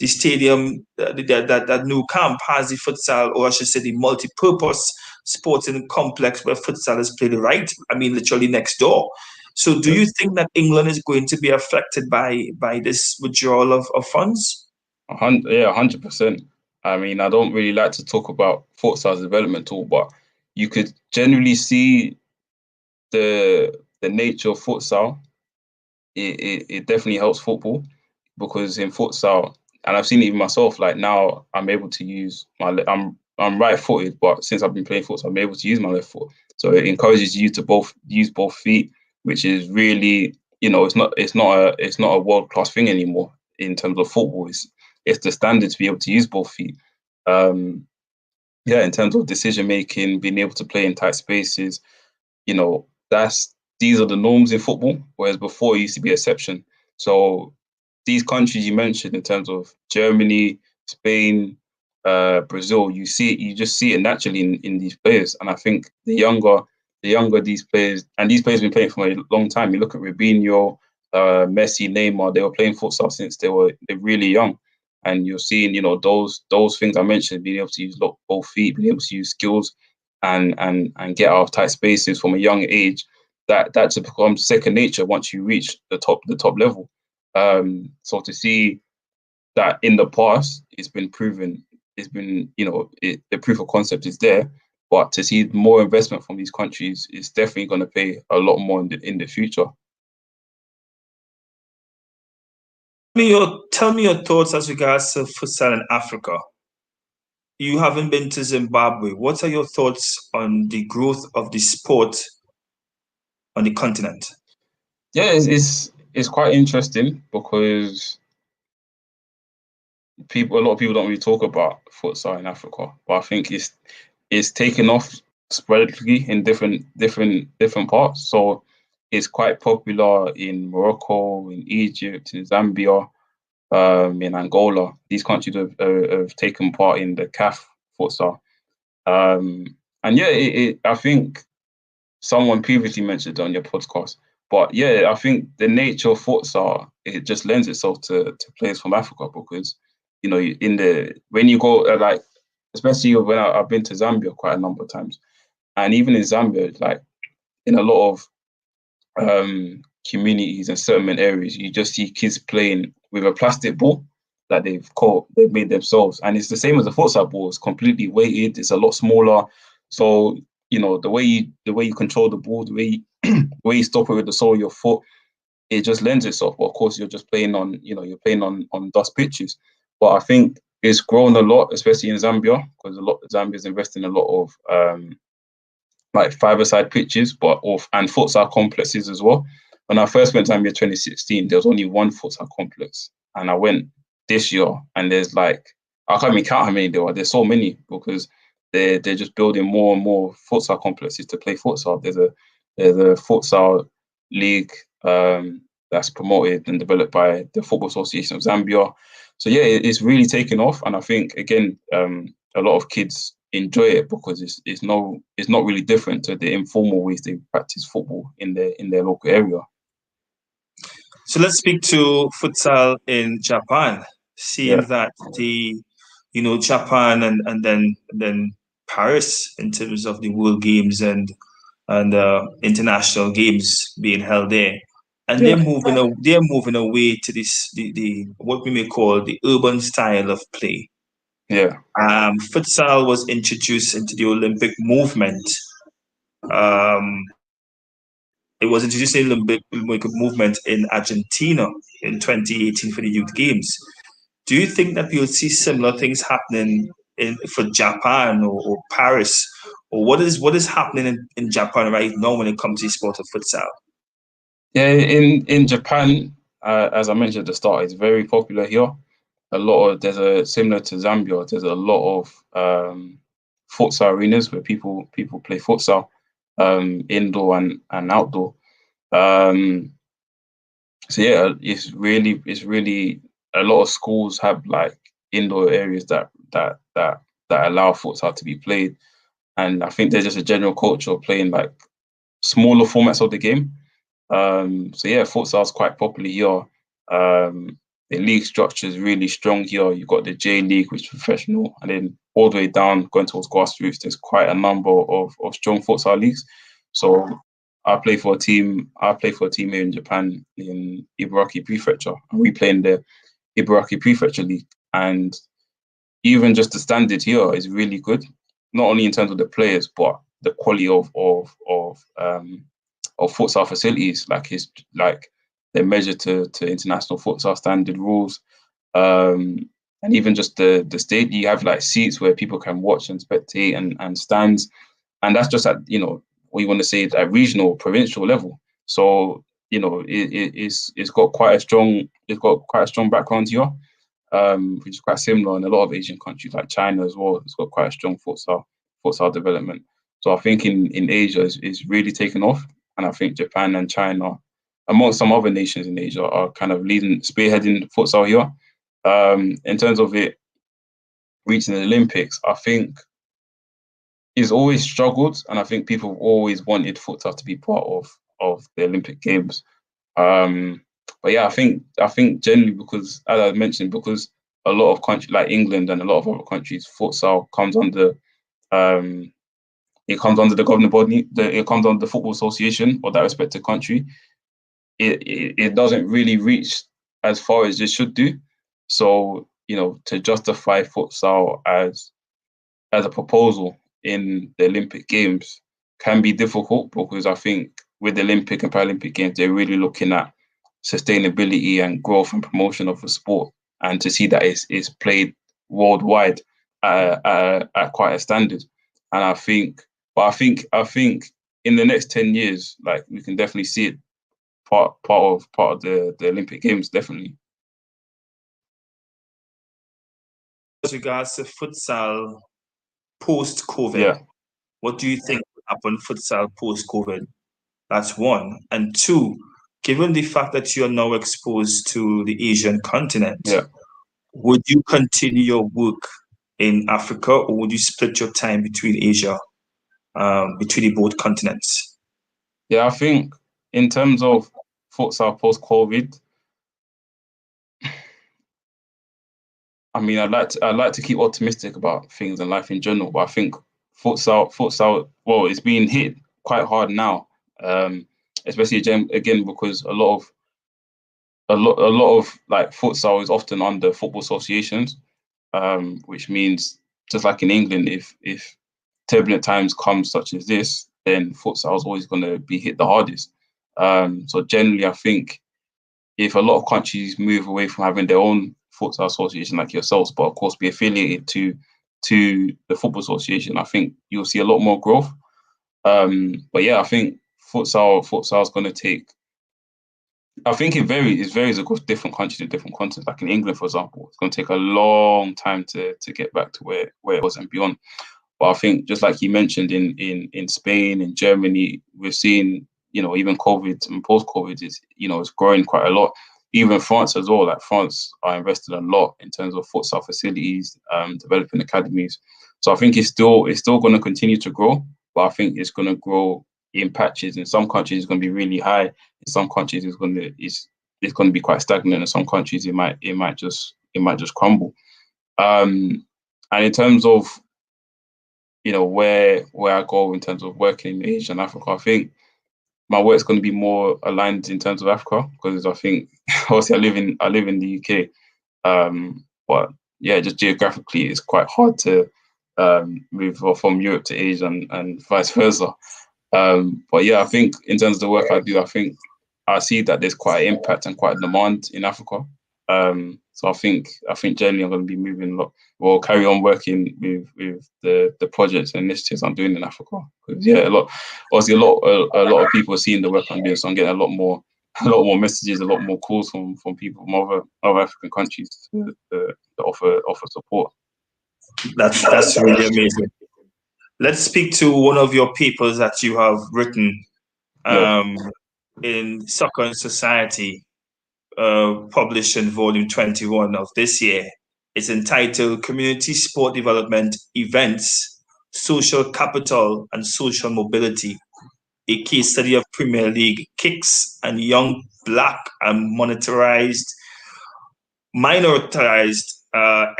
the stadium, that new camp has the futsal, or I should say, the multi-purpose sporting complex where futsal is played right. I mean, literally next door. So, do Yeah. you think that England is going to be affected by this withdrawal of funds? 100%. I mean, I don't really like to talk about futsal's development tool, but you could generally see the nature of futsal. It definitely helps football because in futsal, and I've seen it even myself. Like now, I'm able to use I'm right-footed, but since I've been playing futsal, I'm able to use my left foot. So it encourages you to use both feet, which is really it's not a world-class thing anymore in terms of football. It's the standard to be able to use both feet. Um, yeah, in terms of decision making, being able to play in tight spaces, these are the norms in football, whereas before it used to be exception. So these countries you mentioned in terms of Germany, Spain, Brazil, you just see it naturally in these players. And I think the younger these players, and these players have been playing for a long time. You look at Robinho, Messi, Neymar, they were playing futsal since they're really young. And you're seeing, those things I mentioned, being able to use both feet, being able to use skills and get out of tight spaces from a young age, that just becomes second nature once you reach the top level. So to see that in the past, it's been proven, the proof of concept is there, but to see more investment from these countries is definitely going to pay a lot more in the future. Tell me your thoughts as regards to futsal in Africa. You haven't been to Zimbabwe. What are your thoughts on the growth of the sport on the continent? Yeah, it's quite interesting because a lot of people don't really talk about futsal in Africa, but I think it's taken off sporadically in different parts. So it's quite popular in Morocco, in Egypt, in Zambia, in Angola. These countries have taken part in the CAF futsal. And yeah, I think someone previously mentioned it on your podcast, but yeah, I think the nature of futsal, it just lends itself to players from Africa because, when you go, like, especially when I've been to Zambia quite a number of times, and even in Zambia, like in a lot of communities and settlement areas, you just see kids playing with a plastic ball that they've made themselves, and it's the same as the futsal ball. It's completely weighted. It's a lot smaller, so the way you control the ball, the way you stop it with the sole of your foot, it just lends itself. But of course, you're just playing on on dust pitches. But I think it's grown a lot, especially in Zambia, because Zambia's investing in a lot of like five-a-side pitches, and futsal complexes as well. When I first went to Zambia 2016, there was only one futsal complex, and I went this year, and there's like, I can't even count how many there are. There's so many because they're just building more and more futsal complexes to play futsal. There's a futsal league that's promoted and developed by the Football Association of Zambia. So yeah, it's really taken off, and I think again, a lot of kids enjoy it because it's not really different to the informal ways they practice football in their local area. So let's speak to futsal in Japan. Seeing that Japan and then Paris in terms of the World Games and international games being held there, and they're moving away to the what we may call the urban style of play. Yeah. Futsal was introduced into the Olympic movement. It was introduced in the Olympic movement in Argentina in 2018 for the Youth Games. Do you think that we'll see similar things happening for Japan or Paris? Or what is happening in Japan right now when it comes to the sport of futsal? Yeah, in Japan, as I mentioned at the start, it's very popular here. Similar to Zambia, there's a lot of futsal arenas where people play futsal, indoor and outdoor. So yeah, it's really a lot of schools have like indoor areas that allow futsal to be played, and I think there's just a general culture of playing like smaller formats of the game. So yeah, futsal is quite popular here. The league structure is really strong here. You've got the J League, which is professional, and then all the way down going towards grassroots, there's quite a number of strong futsal leagues. So I play for a team here in Japan in Ibaraki Prefecture, and we play in the Ibaraki Prefecture League. And even just the standard here is really good, not only in terms of the players, but the quality of futsal facilities. Like they're measured to international futsal standard rules, and even just the state. You have like seats where people can watch and spectate, and stands, and that's just at what you want to say at regional, provincial level. So it's got quite a strong background here, which is quite similar in a lot of Asian countries like China as well. It's got quite a strong futsal development. So I think in Asia is really taken off, and I think Japan and China, amongst some other nations in Asia, are kind of spearheading futsal here. In terms of it reaching the Olympics, I think it's always struggled, and I think people have always wanted futsal to be part of the Olympic Games. But yeah, I think generally, because, as I mentioned, because a lot of countries like England and a lot of other countries, futsal comes under it comes under the governing body. It comes under the Football Association of that respective country. It doesn't really reach as far as it should do. So, to justify futsal as a proposal in the Olympic Games can be difficult, because I think with the Olympic and Paralympic Games, they're really looking at sustainability and growth and promotion of the sport, and to see that it's played worldwide at quite a standard. And I think in the next 10 years, like, we can definitely see it part of the Olympic Games, definitely. As regards to futsal post-COVID, Yeah. what do you think will happen futsal post-COVID? That's one. And two, given the fact that you are now exposed to the Asian continent, Yeah. would you continue your work in Africa, or would you split your time between Asia, between the both continents? Yeah, I think in terms of futsal post-COVID, I mean, I'd like to keep optimistic about things and life in general, but I think futsal, well, it's being hit quite hard now, especially again because a lot of like futsal is often under football associations, which means, just like in England, if turbulent times come such as this, then futsal is always going to be hit the hardest. So generally, I think if a lot of countries move away from having their own futsal association like yourselves, but of course be affiliated to the football association, I think you'll see a lot more growth. But yeah, I think futsal is going to take. I think it varies across different countries and different continents. Like in England, for example, it's going to take a long time to get back to where it was and beyond. But I think, just like you mentioned, in Spain, in Germany, we've seen, even COVID and post-COVID it's growing quite a lot. Even France as well. Like, France are invested a lot in terms of futsal facilities, developing academies. So I think it's still going to continue to grow, but I think it's going to grow in patches. In some countries, it's going to be really high. In some countries, it's going to be quite stagnant. In some countries, it might just crumble. And in terms of where I go in terms of working in Asia and Africa, I think my work's going to be more aligned in terms of Africa, because I think obviously I live in the UK, but yeah, just geographically it's quite hard to move from Europe to Asia and vice versa. But yeah, I think in terms of the work I do, I think I see that there's quite an impact and quite a demand in Africa. So I think generally I'm going to be moving a lot, or carry on working with the projects and initiatives I'm doing in Africa. Yeah, a lot of people are seeing the work I'm doing, so I'm getting a lot more messages, a lot more calls from people from other African countries to offer support. That's really amazing. Let's speak to one of your papers that you have written in Soccer and Society, published in volume 21 of this year. It's entitled Community Sport Development Events, Social Capital and Social Mobility, a case study of Premier League kicks and young Black and minoritized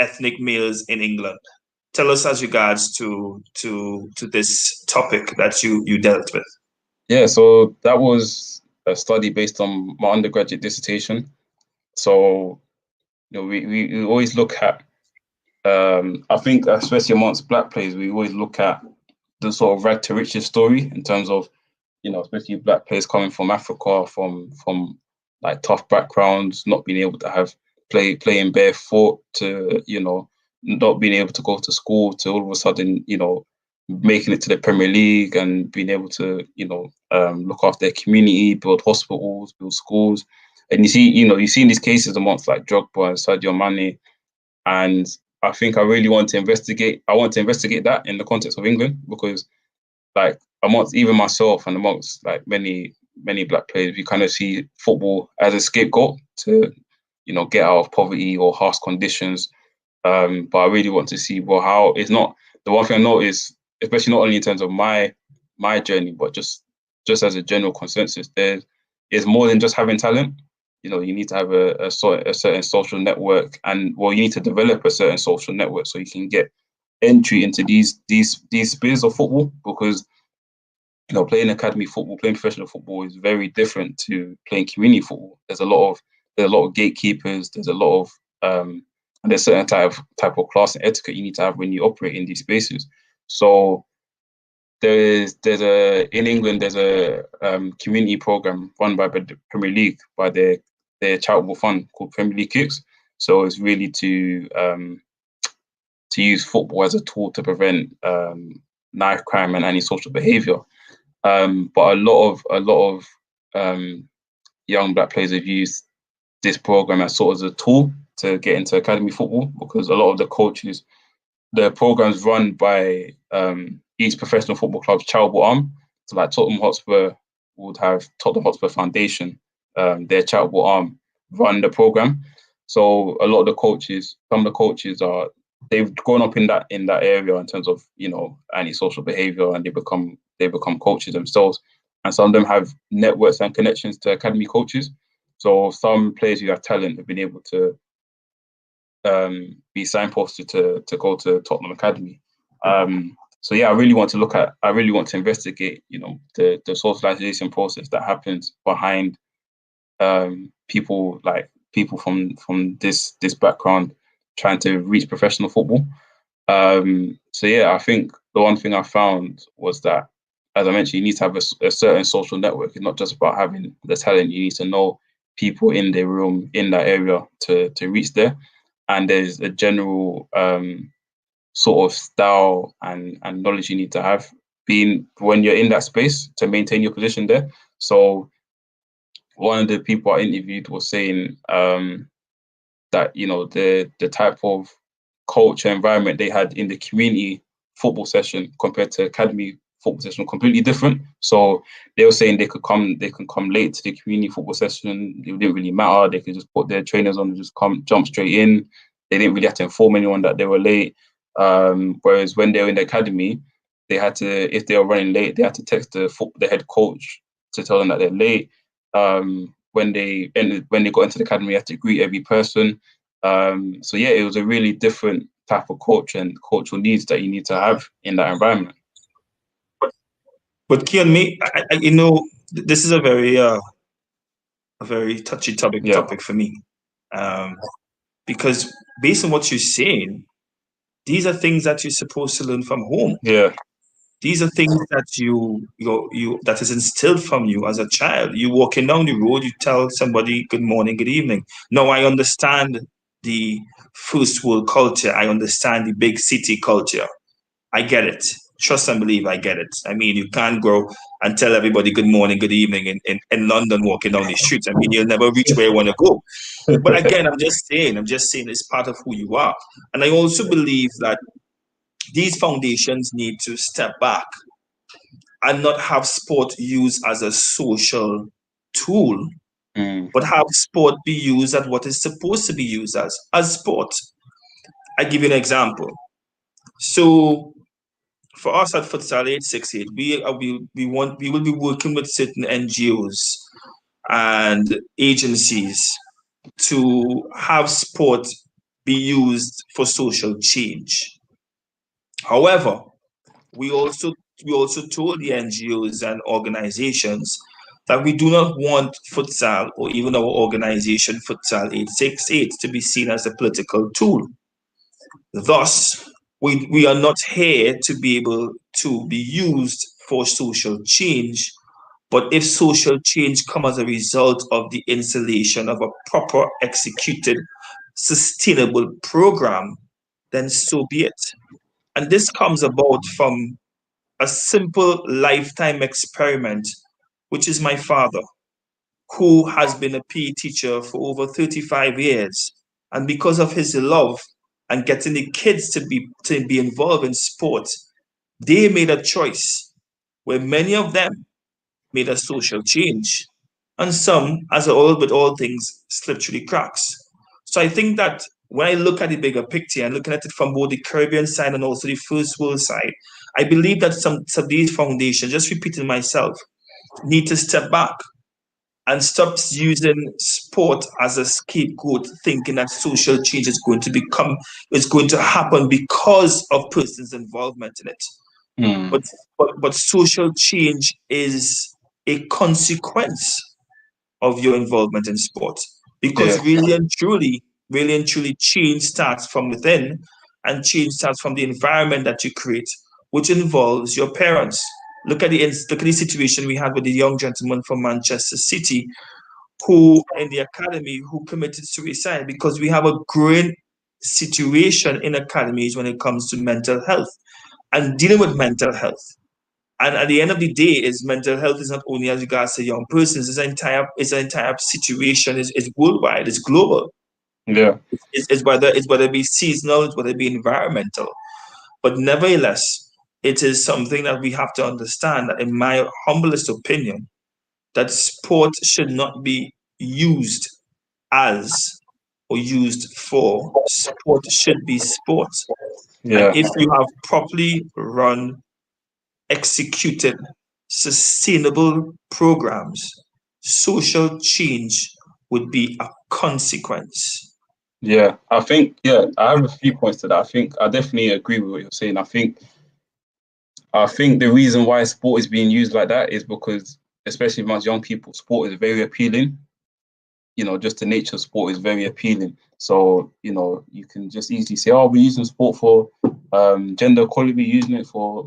ethnic males in England. Tell us as regards to this topic that you dealt with. Yeah, so that was a study based on my undergraduate dissertation. So we always look at, I think especially amongst Black players, we always look at the sort of rag to riches story, in terms of, especially Black players coming from Africa, from like tough backgrounds, not being able to playing barefoot, to not being able to go to school, to all of a sudden making it to the Premier League and being able to look after their community, build hospitals, build schools. And you see these cases amongst like Drogba and Sadio Mane, and I think I really want to investigate. I want to investigate that in the context of England, because like amongst even myself and amongst like many Black players, we kind of see football as a scapegoat to get out of poverty or harsh conditions. But I really want to see how it's not. The one thing I know is especially not only in terms of my journey, but just as a general consensus, there is more than just having talent. You know, you need to have a certain social network, and you need to develop a certain social network so you can get entry into these spheres of football, because you know, playing academy football, playing professional football is very different to playing community football. There's a lot of gatekeepers. There's a lot of and there's certain type of class and etiquette you need to have when you operate in these spaces. So in England there's a community program run by the Premier League, by their charitable fund called Premier League Kicks. So it's really to use football as a tool to prevent knife crime and antisocial behaviour. But a lot of young black players have used this program as sort of a tool to get into academy football, because a lot of the coaches, the programs run by each professional football club's charitable arm. So like Tottenham Hotspur would have Tottenham Hotspur Foundation, their charitable arm, run the program. So a lot of the coaches, some of the coaches they've grown up in that area in terms of, you know, antisocial behaviour, and they become coaches themselves. And some of them have networks and connections to academy coaches. So some players who have talent have been able to be signposted to go to Tottenham Academy. So yeah, I really want to investigate, you know, the socialization process that happens behind people from this background trying to reach professional football. So yeah, I think the one thing I found was that, as I mentioned, you need to have a certain social network. It's not just about having the talent. You need to know people in the room, in that area to reach there. And there's a general sort of style and knowledge you need to have when you're in that space to maintain your position there. So one of the people I interviewed was saying that, you know, the type of culture environment they had in the community football session compared to academy football session completely different. So they were saying they can come late to the community football session. It didn't really matter. They could just put their trainers on and just jump straight in. They didn't really have to inform anyone that they were late. Whereas when they were in the academy, they had to, if they were running late, they had to text the head coach to tell them that they're late. When they got into the academy, they had to greet every person. So yeah, it was a really different type of culture and cultural needs that you need to have in that environment. But Keon, you know, this is a very touchy topic for me, because based on what you're saying, these are things that you're supposed to learn from home. Yeah. These are things that you that is instilled from you as a child. You walking down the road, you tell somebody good morning, good evening. Now I understand the first world culture. I understand the big city culture. I get it. Trust and believe, I get it. I mean, you can't go and tell everybody good morning, good evening in London walking down the streets. I mean, you'll never reach where you want to go. But again, I'm just saying it's part of who you are. And I also believe that these foundations need to step back and not have sport used as a social tool, but have sport be used as what it's supposed to be used as sport. I give you an example. So for us at Futsal868, we will be working with certain NGOs and agencies to have sport be used for social change. However, we also told the NGOs and organizations that we do not want futsal, or even our organization Futsal868, to be seen as a political tool. Thus, we are not here to be able to be used for social change, but if social change comes as a result of the installation of a proper executed sustainable program, then so be it. And this comes about from a simple lifetime experiment, which is my father, who has been a PE teacher for over 35 years. And because of his love and getting the kids to be involved in sport, they made a choice where many of them made a social change. And some, as all things, slipped through the cracks. So I think that when I look at the bigger picture and looking at it from both the Caribbean side and also the first world side, I believe that some of these foundations, just repeating myself, need to step back and stop using sport as a scapegoat, thinking that social change is going to happen because of persons' involvement in it. Mm. But social change is a consequence of your involvement in sport, because really and truly, change starts from within, and change starts from the environment that you create, which involves your parents. Look at the situation we had with the young gentleman from Manchester City, who in the academy who committed suicide, because we have a growing situation in academies when it comes to mental health and dealing with mental health. And at the end of the day, is mental health is not only as regards to young persons, it's an entire situation, is worldwide, it's global. Yeah. It's whether it be seasonal, it's whether it be environmental. But nevertheless, it is something that we have to understand that, in my humblest opinion, that sport should not be used as or used for. Sport should be sport. And Yeah. if you have properly run, executed, sustainable programs, social change would be a consequence. Yeah. I think, I have a few points to that. I think I definitely agree with what you're saying. I think the reason why sport is being used like that is because, especially amongst young people, sport is very appealing. Just the nature of sport is very appealing. So, you can just easily say, oh, we're using sport for gender equality, we're using it for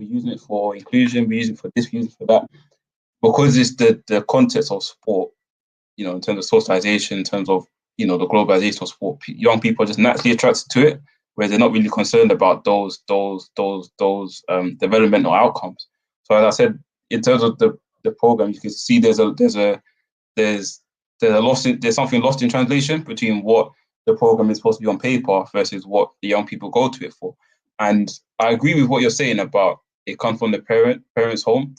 inclusion, we're using it for this, we're using it for that. Because it's the context of sport, in terms of socialization, in terms of, the globalization of sport, young people are just naturally attracted to it, where they're not really concerned about those developmental outcomes. So as I said, in terms of the program, you can see there's something lost in translation between what the program is supposed to be on paper versus what the young people go to it for. And I agree with what you're saying about it comes from the parents' home.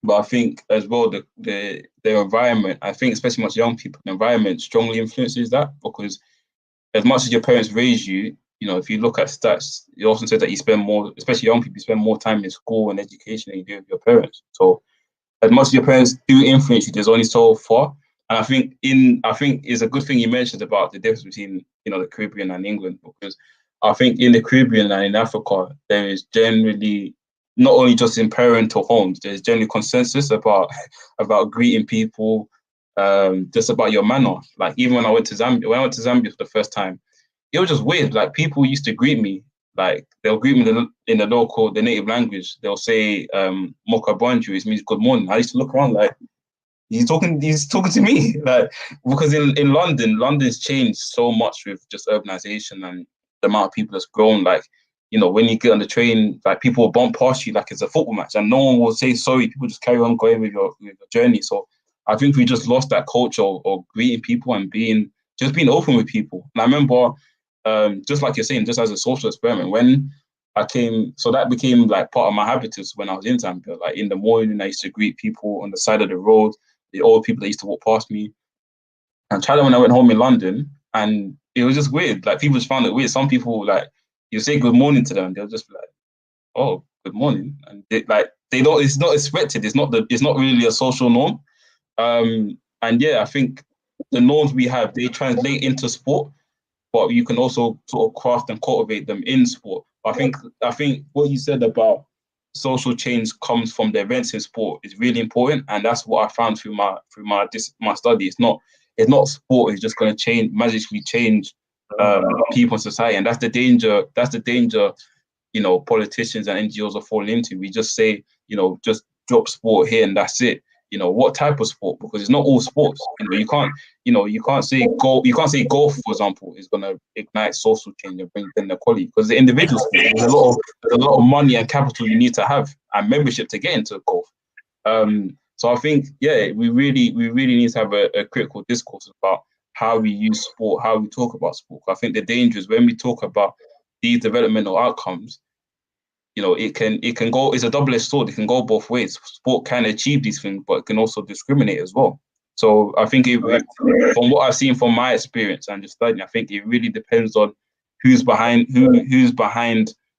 But I think as well the environment, I think especially much young people, the environment strongly influences that, because as much as your parents raise you, if you look at stats, it often says that you spend more, especially young people, you spend more time in school and education than you do with your parents. So as much as your parents do influence you, there's only so far. And I think it's a good thing you mentioned about the difference between, the Caribbean and England, because I think in the Caribbean and in Africa, there is generally, not only just in parental homes, there's generally consensus about greeting people, just about your manner. Like even when I went to Zambia for the first time, it was just weird. Like people used to greet me, like they'll greet me in the native language. They'll say "Moka Bonjour," which means good morning. I used to look around like he's talking to me, like, because in London's changed so much with just urbanization and the amount of people that's grown. Like, when you get on the train, like people will bump past you like it's a football match, and no one will say sorry. People just carry on going with your journey. So I think we just lost that culture of greeting people and being open with people. And I remember, just like you're saying, just as a social experiment, when I came, so that became like part of my habitus when I was in Zambia. Like in the morning, I used to greet people on the side of the road, the old people that used to walk past me. And tried it when I went home in London, and it was just weird. Like people just found it weird. Some people, like, you say good morning to them, they'll just be like, "Oh, good morning," and they don't. It's not expected. It's not really a social norm. And yeah, I think the norms we have, they translate into sport, but you can also sort of craft and cultivate them in sport. I think what you said about social change comes from the events in sport is really important, and that's what I found through my study. It's not sport is just going to magically change people in society, and that's the danger. Politicians and NGOs are falling into. We just say, just drop sport here and that's it. What type of sport? Because it's not all sports. You can't say golf, for example, is going to ignite social change and bring inequality, because the individual sport, there's a lot of money and capital you need to have and membership to get into golf. So I think, we really need to have a critical discourse about how we use sport, how we talk about sport. I think the danger is when we talk about these developmental outcomes, it can go, it's a double-edged sword. It can go both ways. Sport can achieve these things, but it can also discriminate as well. So I think from what I've seen from my experience and just studying, I think it really depends on who's behind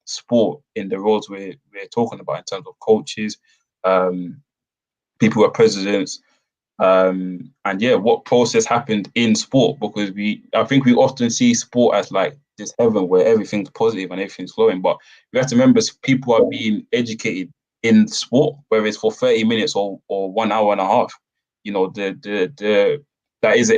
sport in the roles we're talking about in terms of coaches, people who are presidents, and yeah, what process happened in sport, because I think we often see sport as like this heaven where everything's positive and everything's flowing, but we have to remember people are being educated in sport, whether it's for 30 minutes or 1 hour and a half. You know, that is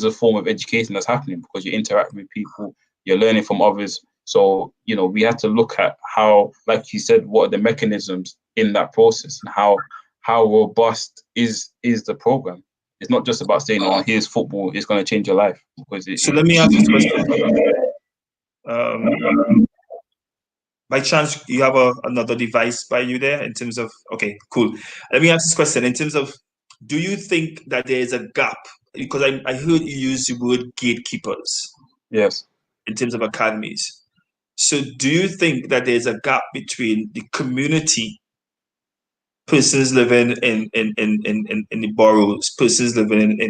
a form of education that's happening, because you're interacting with people, you're learning from others. So, you know, we have to look at how, like you said, what are the mechanisms in that process, and how robust is the program. It's not just about saying, oh, here's football, it's going to change your life. Because let me ask this question. By chance, you have another device by you there in terms of, okay, cool. Let me ask this question in terms of, do you think that there is a gap? Because I heard you use the word gatekeepers. Yes. In terms of academies. So do you think that there's a gap between the community, persons living in the boroughs, persons living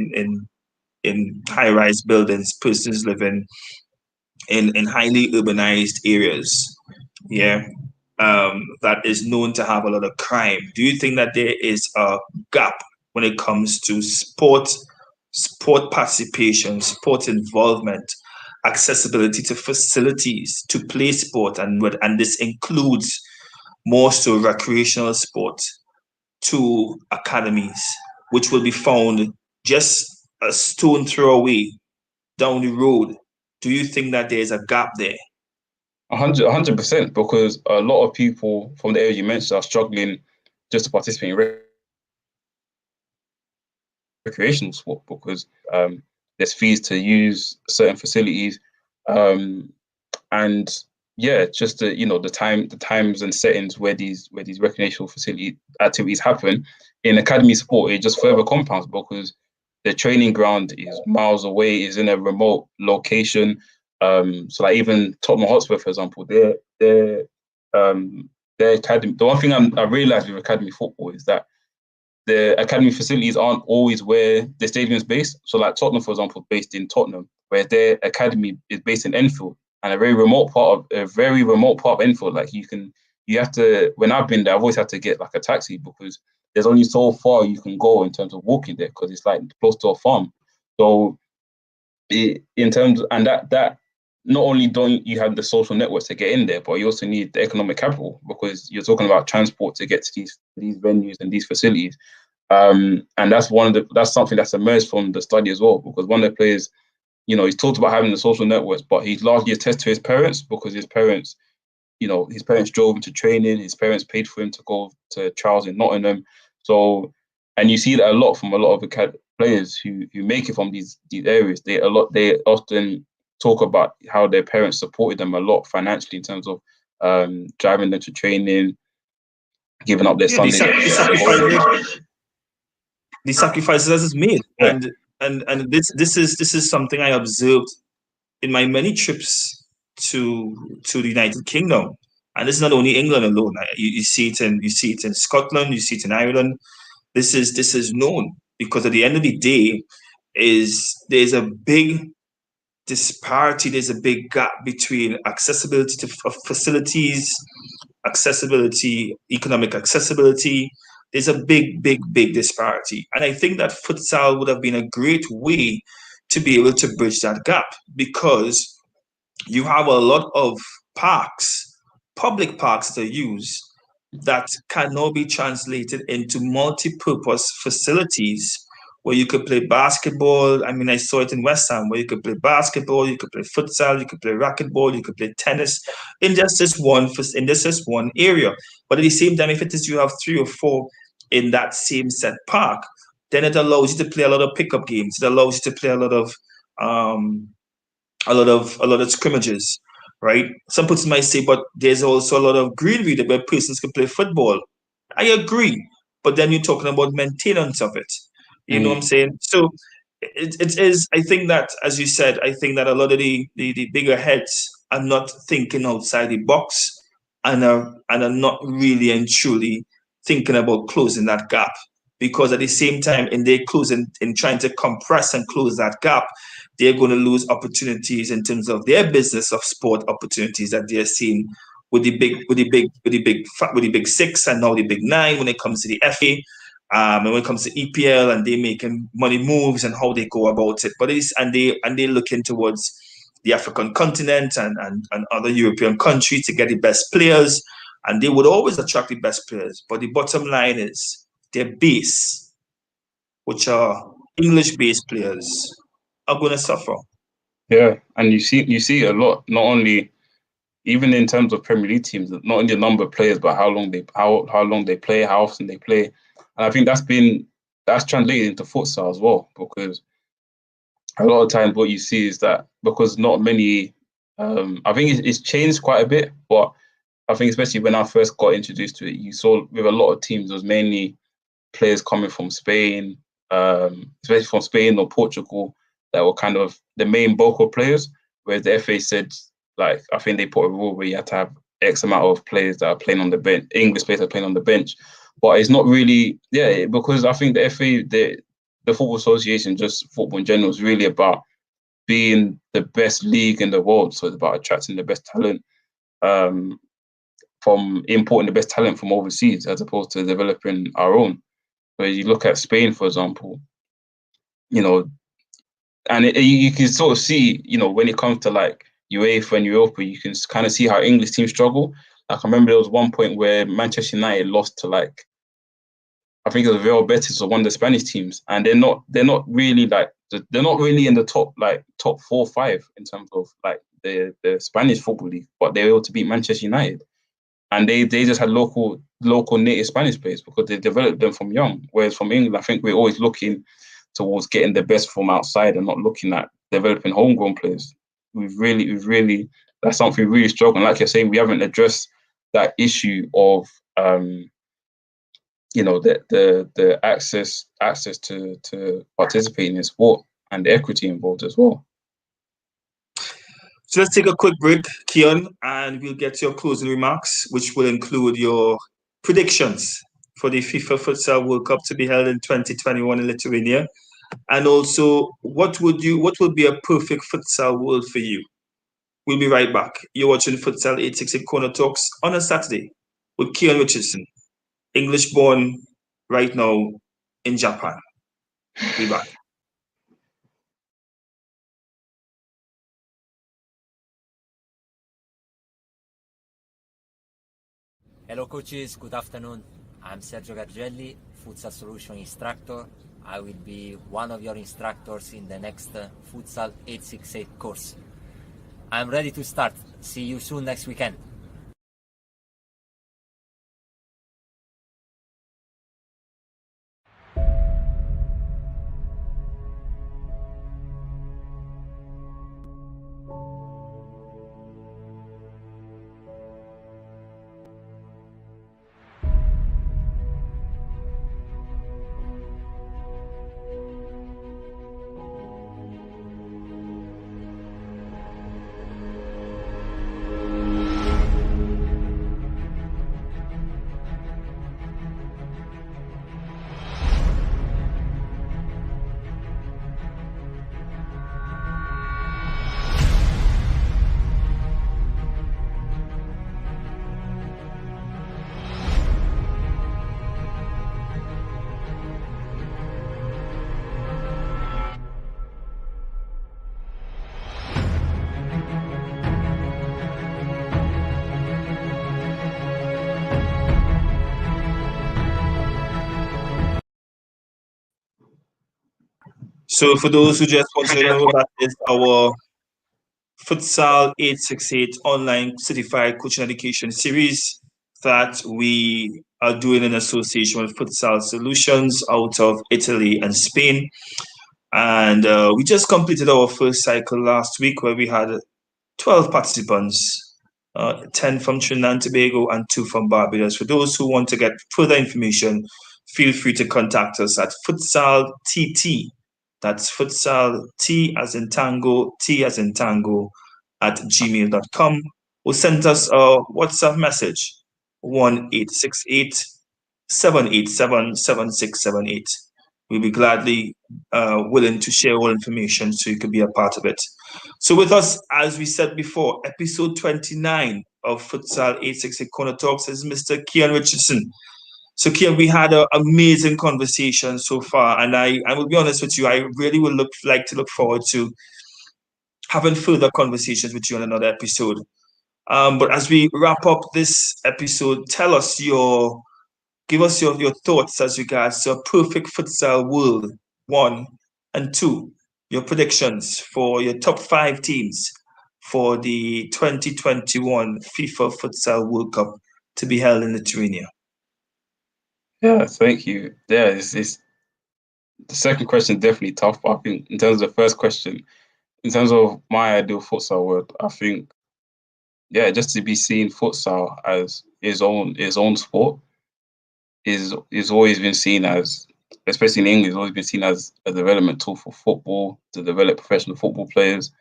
in high-rise buildings, persons living in highly urbanized areas, that is known to have a lot of crime? Do you think that there is a gap when it comes to sport participation, sport involvement, accessibility to facilities to play sport, and this includes more so recreational sport, to academies, which will be found just a stone throw away down the road? Do you think that there's a gap there? 100%, because a lot of people from the area you mentioned are struggling just to participate in recreational sport, because there's fees to use certain facilities, and yeah, just the times and settings where these recreational facility activities happen in academy sport, it just further compounds, because the training ground is miles away, is in a remote location. So like even Tottenham Hotspur, for example, their academy. The one thing I realized with academy football is that the academy facilities aren't always where the stadium is based. So like Tottenham, for example, is based in Tottenham, where their academy is based in Enfield, and a very remote part of Enfield. Like you have to, when I've been there, I've always had to get like a taxi, because there's only so far you can go in terms of walking there, because it's like close to a farm. So that not only don't you have the social networks to get in there, but you also need the economic capital, because you're talking about transport to get to these venues and these facilities. And that's something that's emerged from the study as well, because one of the players, he's talked about having the social networks, but he's largely attested to his parents, because his parents drove him to training, his parents paid for him to go to trials in Nottingham. So, and you see that a lot from a lot of players who make it from these areas. They often talk about how their parents supported them a lot financially in terms of driving them to training, giving up their Sundays. The sacrifices that is made, yeah. and this is something I observed in my many trips to the United Kingdom, and this is not only England alone. You see it in Scotland, you see it in Ireland. This is known, because at the end of the day, there's a big disparity, there's a big gap between accessibility to facilities, economic accessibility. There's a big disparity. And I think that futsal would have been a great way to be able to bridge that gap, because you have a lot of public parks that are used, that can now be translated into multi-purpose facilities where you could play basketball. I mean, I saw it in West Ham, where you could play basketball, you could play futsal, you could play racquetball, you could play tennis in just this one area. But at the same time, if it is you have 3 or 4 in that same set park, then it allows you to play a lot of pickup games. It allows you to play a lot of scrimmages, right? Some people might say, but there's also a lot of greenery where persons can play football. I agree, but then you're talking about maintenance of it. You know what I'm saying? So it is. I think that, as you said, I think that a lot of the bigger heads are not thinking outside the box, and are not really and truly thinking about closing that gap. Because at the same time, in trying to compress and close that gap, they're going to lose opportunities in terms of their business of sport opportunities that they're seeing with the big six and now the big nine when it comes to the FA, and when it comes to EPL, and they making money moves and how they go about it. But they looking towards the African continent and other European countries to get the best players, and they would always attract the best players. But the bottom line is their base, which are English-based players, are going to suffer. Yeah, and you see a lot, not only even in terms of Premier League teams, not only the number of players, but how long they play, how often they play. And I think that's translated into futsal as well, because a lot of times what you see is that because not many, I think it's changed quite a bit, but I think especially when I first got introduced to it, you saw with a lot of teams, it was mainly players coming from Spain, especially from Spain or Portugal, that were kind of the main bulk of players, whereas the FA said, like, I think they put a rule where you have to have X amount of players that are playing on the bench, English players that are playing on the bench. But it's not really, because I think the FA, the Football Association, just football in general, is really about being the best league in the world. So it's about attracting the best talent, from importing the best talent from overseas, as opposed to developing our own. Where you look at Spain, for example, and you can sort of see, when it comes to like UEFA and Europa, you can kind of see how English teams struggle. Like, I remember there was one point where Manchester United lost to, like, I think it was Real Betis or one of the Spanish teams, and they're not really in the top 4 or 5 in terms of like the Spanish football league, but they were able to beat Manchester United, and they just had local native Spanish players because they developed them from young. Whereas from England, I think we're always looking towards getting the best from outside and not looking at developing homegrown players. We've really that's something we really struggle. And like you're saying, we haven't addressed that issue of the access to participating in sport and the equity involved as well. So let's take a quick break, Keon, and we'll get to your closing remarks, which will include your predictions for the FIFA Futsal World Cup to be held in 2021 in Lithuania, and also what would be a perfect futsal world for you. We'll be right back. You're watching Futsal868 Corner Talks on a Saturday with Keon Richardson, English born, right now in Japan. Be back. Hello coaches, good afternoon. I'm Sergio Gargelli, Futsal Solution Instructor. I will be one of your instructors in the next Futsal 868 course. I'm ready to start. See you soon next weekend. So for those who just want to know, that is our Futsal 868 online certified coaching education series that we are doing in association with Futsal Solutions out of Italy and Spain. And we just completed our first cycle last week, where we had 12 participants, 10 from Trinidad and Tobago and 2 from Barbados. For those who want to get further information, feel free to contact us at Futsal TT. That's Futsal T as in Tango, T as in Tango at gmail.com. Or send us a WhatsApp message, 1-868-787-7678. we'll be gladly willing to share all information so you could be a part of it. So with us, as we said before, episode 29 of Futsal868 Corner Talks is Mr. Keon Richardson. So Keon, we had an amazing conversation so far, and I will be honest with you, I really would like to look forward to having further conversations with you on another episode. But as we wrap up this episode, give us your thoughts as regards to a perfect futsal world, 1, and 2, your predictions for your top 5 teams for the 2021 FIFA Futsal World Cup to be held in Lithuania. Yeah, thank you. Yeah, it's the second question definitely tough, but I think in terms of the first question, in terms of my ideal futsal world, I think, yeah, just to be seeing futsal as its own sport is always been seen as, especially in England, it's always been seen as a development tool for football, to develop professional football players.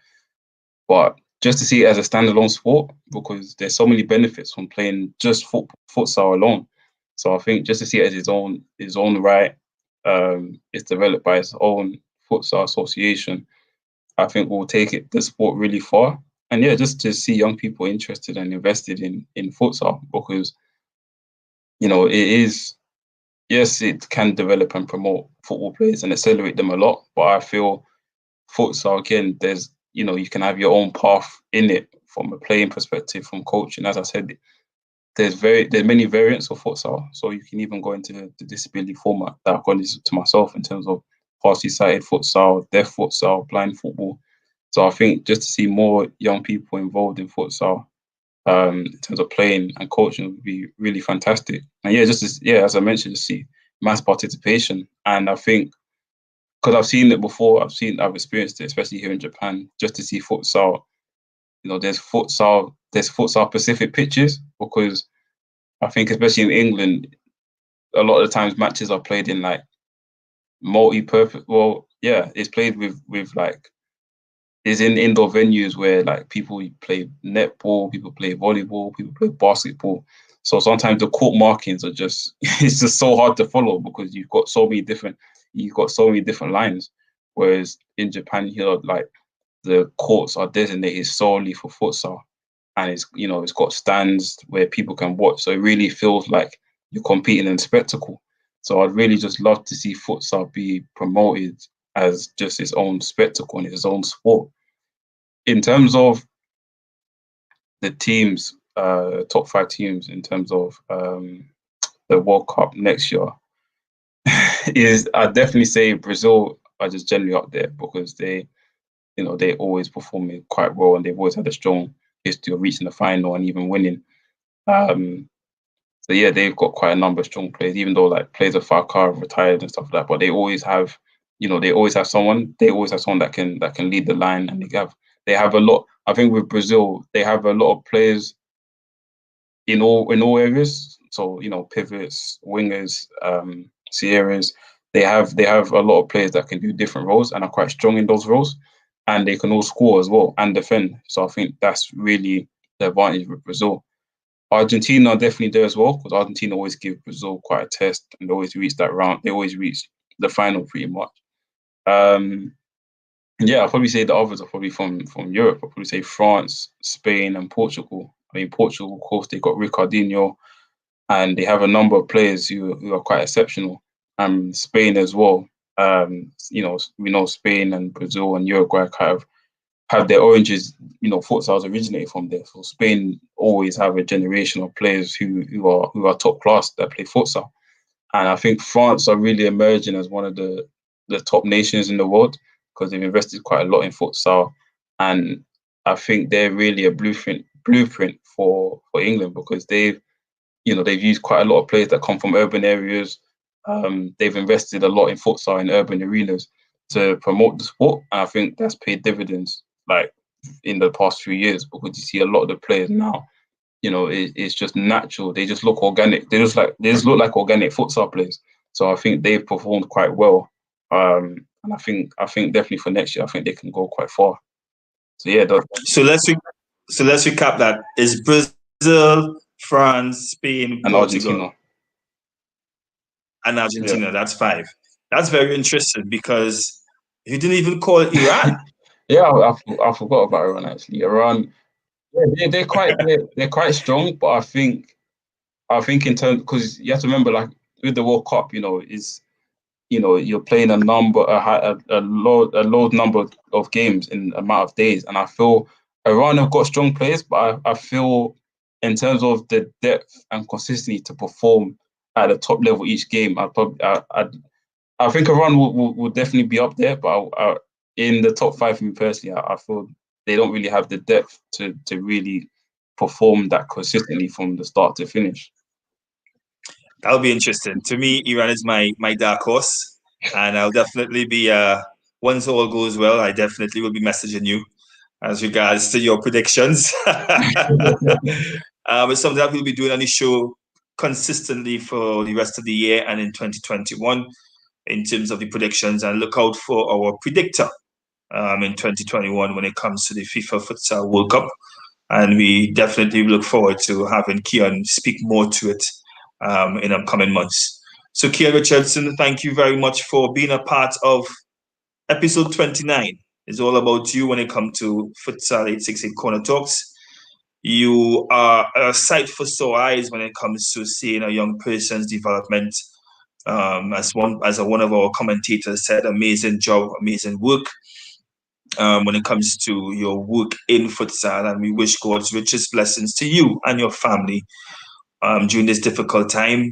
But just to see it as a standalone sport, because there's so many benefits from playing just futsal alone. So I think just to see it as its own right, it's developed by its own futsal association, I think will take the sport really far. And yeah, just to see young people interested and invested in futsal, because it is, yes, it can develop and promote football players and accelerate them a lot. But I feel futsal, again, there's, you can have your own path in it from a playing perspective, from coaching. As I said, there's many variants of futsal. So you can even go into the disability format that I've gone to myself in terms of partially sighted futsal, deaf futsal, blind football. So I think just to see more young people involved in futsal, in terms of playing and coaching, would be really fantastic. And yeah, as I mentioned, to see mass participation. And I think, because I've seen it before, I've experienced it, especially here in Japan, just to see futsal. There's futsal specific pitches, because I think especially in England, a lot of the times matches are played in like multi-purpose. Well, yeah, it's played with like, is in indoor venues where like people play netball, people play volleyball, people play basketball. So sometimes the court markings are just it's just so hard to follow, because you've got so many different lines. Whereas in Japan here, like the courts are designated solely for futsal, and it's got stands where people can watch. So it really feels like you're competing in a spectacle. So I'd really just love to see futsal be promoted as just its own spectacle and its own sport. In terms of the teams, top 5 teams in terms of the World Cup next year, I'd definitely say Brazil are just generally up there, because they always perform quite well, and they've always had a strong history of reaching the final and even winning. So yeah, they've got quite a number of strong players, even though like players of Falcao have retired and stuff like that. But they always have, someone that can lead the line, and they have a lot. I think with Brazil, they have a lot of players in all areas. So pivots, wingers, Sierras. They have a lot of players that can do different roles and are quite strong in those roles, and they can all score as well and defend. So I think that's really the advantage with Brazil. Argentina are definitely there as well, because Argentina always give Brazil quite a test, and they always reach that round. They always reach the final pretty much. Yeah, I'll probably say the others are probably from Europe. I'll probably say France, Spain, and Portugal. I mean, Portugal, of course, they got Ricardinho, and they have a number of players who are quite exceptional. Spain as well. We know Spain and Brazil and Uruguay kind of have their origins. Futsals originated from there. So Spain always have a generation of players who are top class that play futsal. And I think France are really emerging as one of the top nations in the world, because they've invested quite a lot in futsal, and I think they're really a blueprint for England, because they've used quite a lot of players that come from urban areas. They've invested a lot in futsal in urban arenas to promote the sport, and I think that's paid dividends like in the past few years, because you see a lot of the players now, it's just natural. They just look organic. They just look like organic futsal players. So I think they've performed quite well. And I think definitely for next year, I think they can go quite far. So yeah. So let's recap that. Is Brazil, France, Spain, and Portugal, Argentina. and Argentina. Yeah. That's 5. That's very interesting because you didn't even call Iran. Yeah, I forgot about Iran actually. Iran, yeah, they're quite strong, but I think in terms, because you have to remember, like with the World Cup, you're playing a low number of games in amount of days, and I feel Iran have got strong players, but I feel in terms of the depth and consistency to perform at the top level each game, I think Iran will definitely be up there, but in the top five for me personally, I feel they don't really have the depth to really perform that consistently from the start to finish. That'll be interesting. To me, Iran is my dark horse, and I'll definitely be once all goes well, I definitely will be messaging you as regards to your predictions. It's something that we'll be doing on the show consistently for the rest of the year and in 2021 in terms of the predictions, and look out for our predictor in 2021 when it comes to the FIFA Futsal World Cup. And we definitely look forward to having Keon speak more to it in upcoming months. So, Keon Richardson, thank you very much for being a part of episode 29. It's all about you when it comes to Futsal868 Corner Talks. You are a sight for sore eyes when it comes to seeing a young person's development. As one of our commentators said, amazing job, amazing work when it comes to your work in futsal, and we wish God's richest blessings to you and your family during this difficult time.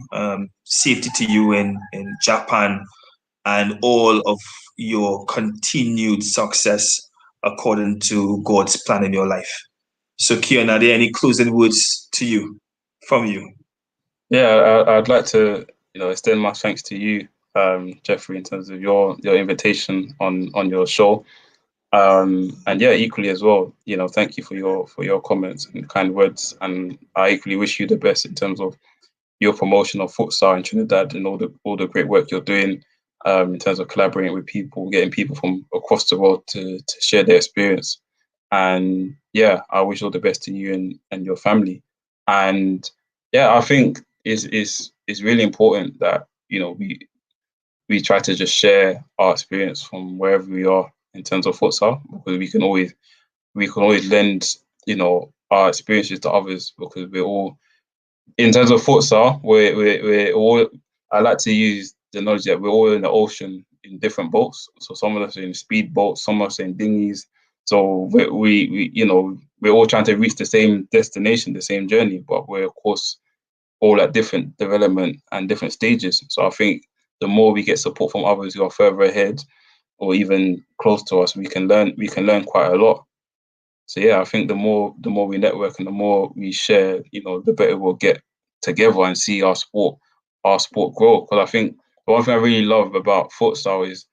Safety to you in Japan, and all of your continued success according to God's plan in your life. So, Keon, are there any closing words from you? Yeah, I'd like to, extend my thanks to you, Jeffrey, in terms of your invitation on your show. And yeah, equally as well, thank you for your comments and kind words. And I equally wish you the best in terms of your promotion of futsal in Trinidad and all the great work you're doing in terms of collaborating with people, getting people from across the world to share their experience. And yeah, I wish all the best to you and your family. And yeah, I think it's really important that we try to just share our experience from wherever we are in terms of futsal, because we can always lend our experiences to others, because we're all, in terms of futsal, we're all, I like to use the knowledge that we're all in the ocean in different boats. So some of us are in speed boats, some of us are in dinghies. So we're all trying to reach the same destination, the same journey, but we're of course all at different development and different stages. So I think the more we get support from others who are further ahead or even close to us, we can learn quite a lot. So yeah, I think the more we network and the more we share, the better we'll get together and see our sport grow. Because I think the one thing I really love about futsal is,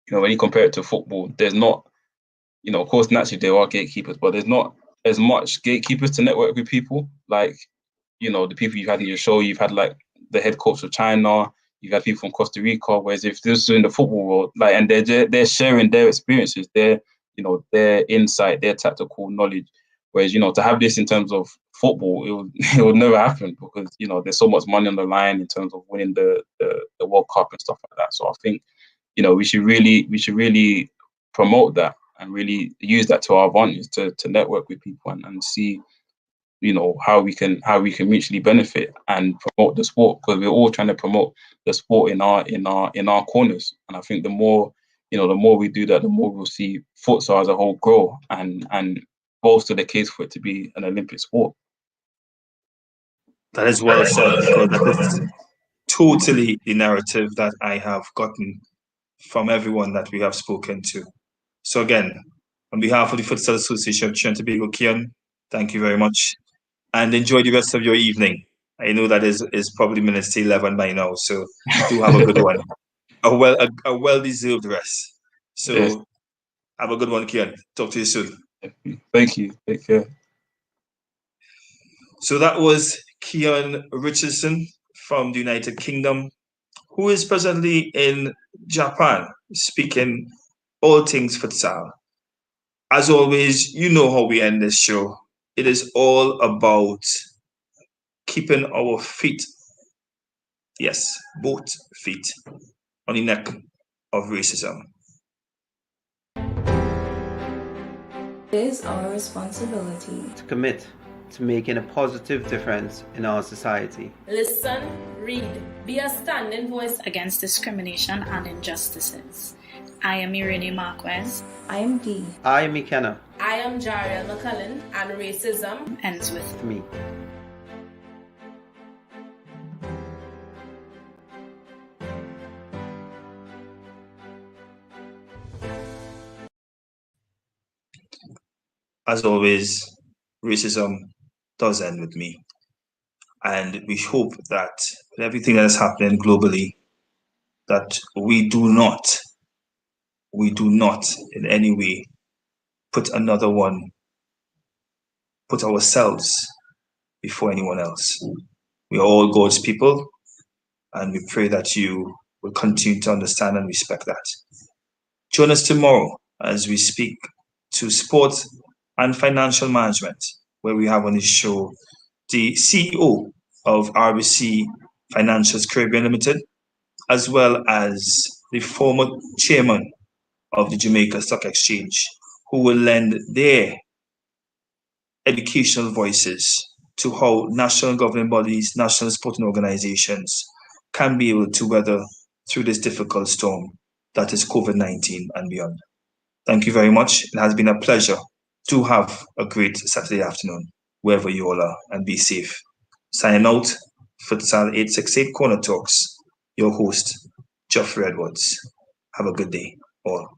when you compare it to football, there's not, of course naturally there are gatekeepers, but there's not as much gatekeepers to network with people. Like, the people you've had in your show, you've had like the head coach of China, you've had people from Costa Rica. Whereas if this is in the football world, like, and they're sharing their experiences, their insight, their tactical knowledge. Whereas, to have this in terms of football, it would never happen, because, there's so much money on the line in terms of winning the World Cup and stuff like that. So I think, we should really promote that and really use that to our advantage to network with people and see, how we can mutually benefit and promote the sport, because we're all trying to promote the sport in our corners. And I think the more we do that, the more we'll see futsal as a whole grow and bolster the case for it to be an Olympic sport. That is well said, because that is totally the narrative that I have gotten from everyone that we have spoken to. So again, on behalf of the Futsal Association of Trinidad Tobago, Keon, thank you very much, and enjoy the rest of your evening. I know that is probably minutes to 11 by now, so do have a good one. A well-deserved rest. So yes. Have a good one, Keon. Talk to you soon. Thank you. Take care. So that was Keon Richardson from the United Kingdom, who is presently in Japan, speaking all things futsal. As always, you know how we end this show. It is all about keeping our feet, yes, both feet, on the neck of racism. It is our responsibility to commit to making a positive difference in our society. Listen, read, be a standing voice against discrimination and injustices. I am Irene Marquez. I am Dee. I am McKenna. I am Jariel McCullen, and racism ends with me. As always, racism does end with me. And we hope that with everything that is happening globally, that we do not in any way put ourselves before anyone else. We are all God's people, and we pray that you will continue to understand and respect that. Join us tomorrow as we speak to sport and financial management, where we have on this show the CEO of RBC Financials Caribbean Limited, as well as the former chairman of the Jamaica Stock Exchange, who will lend their educational voices to how national governing bodies, national sporting organizations can be able to weather through this difficult storm that is COVID-19 and beyond. Thank you very much. It has been a pleasure. Do have a great Saturday afternoon, wherever you all are, and be safe. Signing out, Futsal868 Corner Talks, your host, Geoffrey Edwards. Have a good day, all.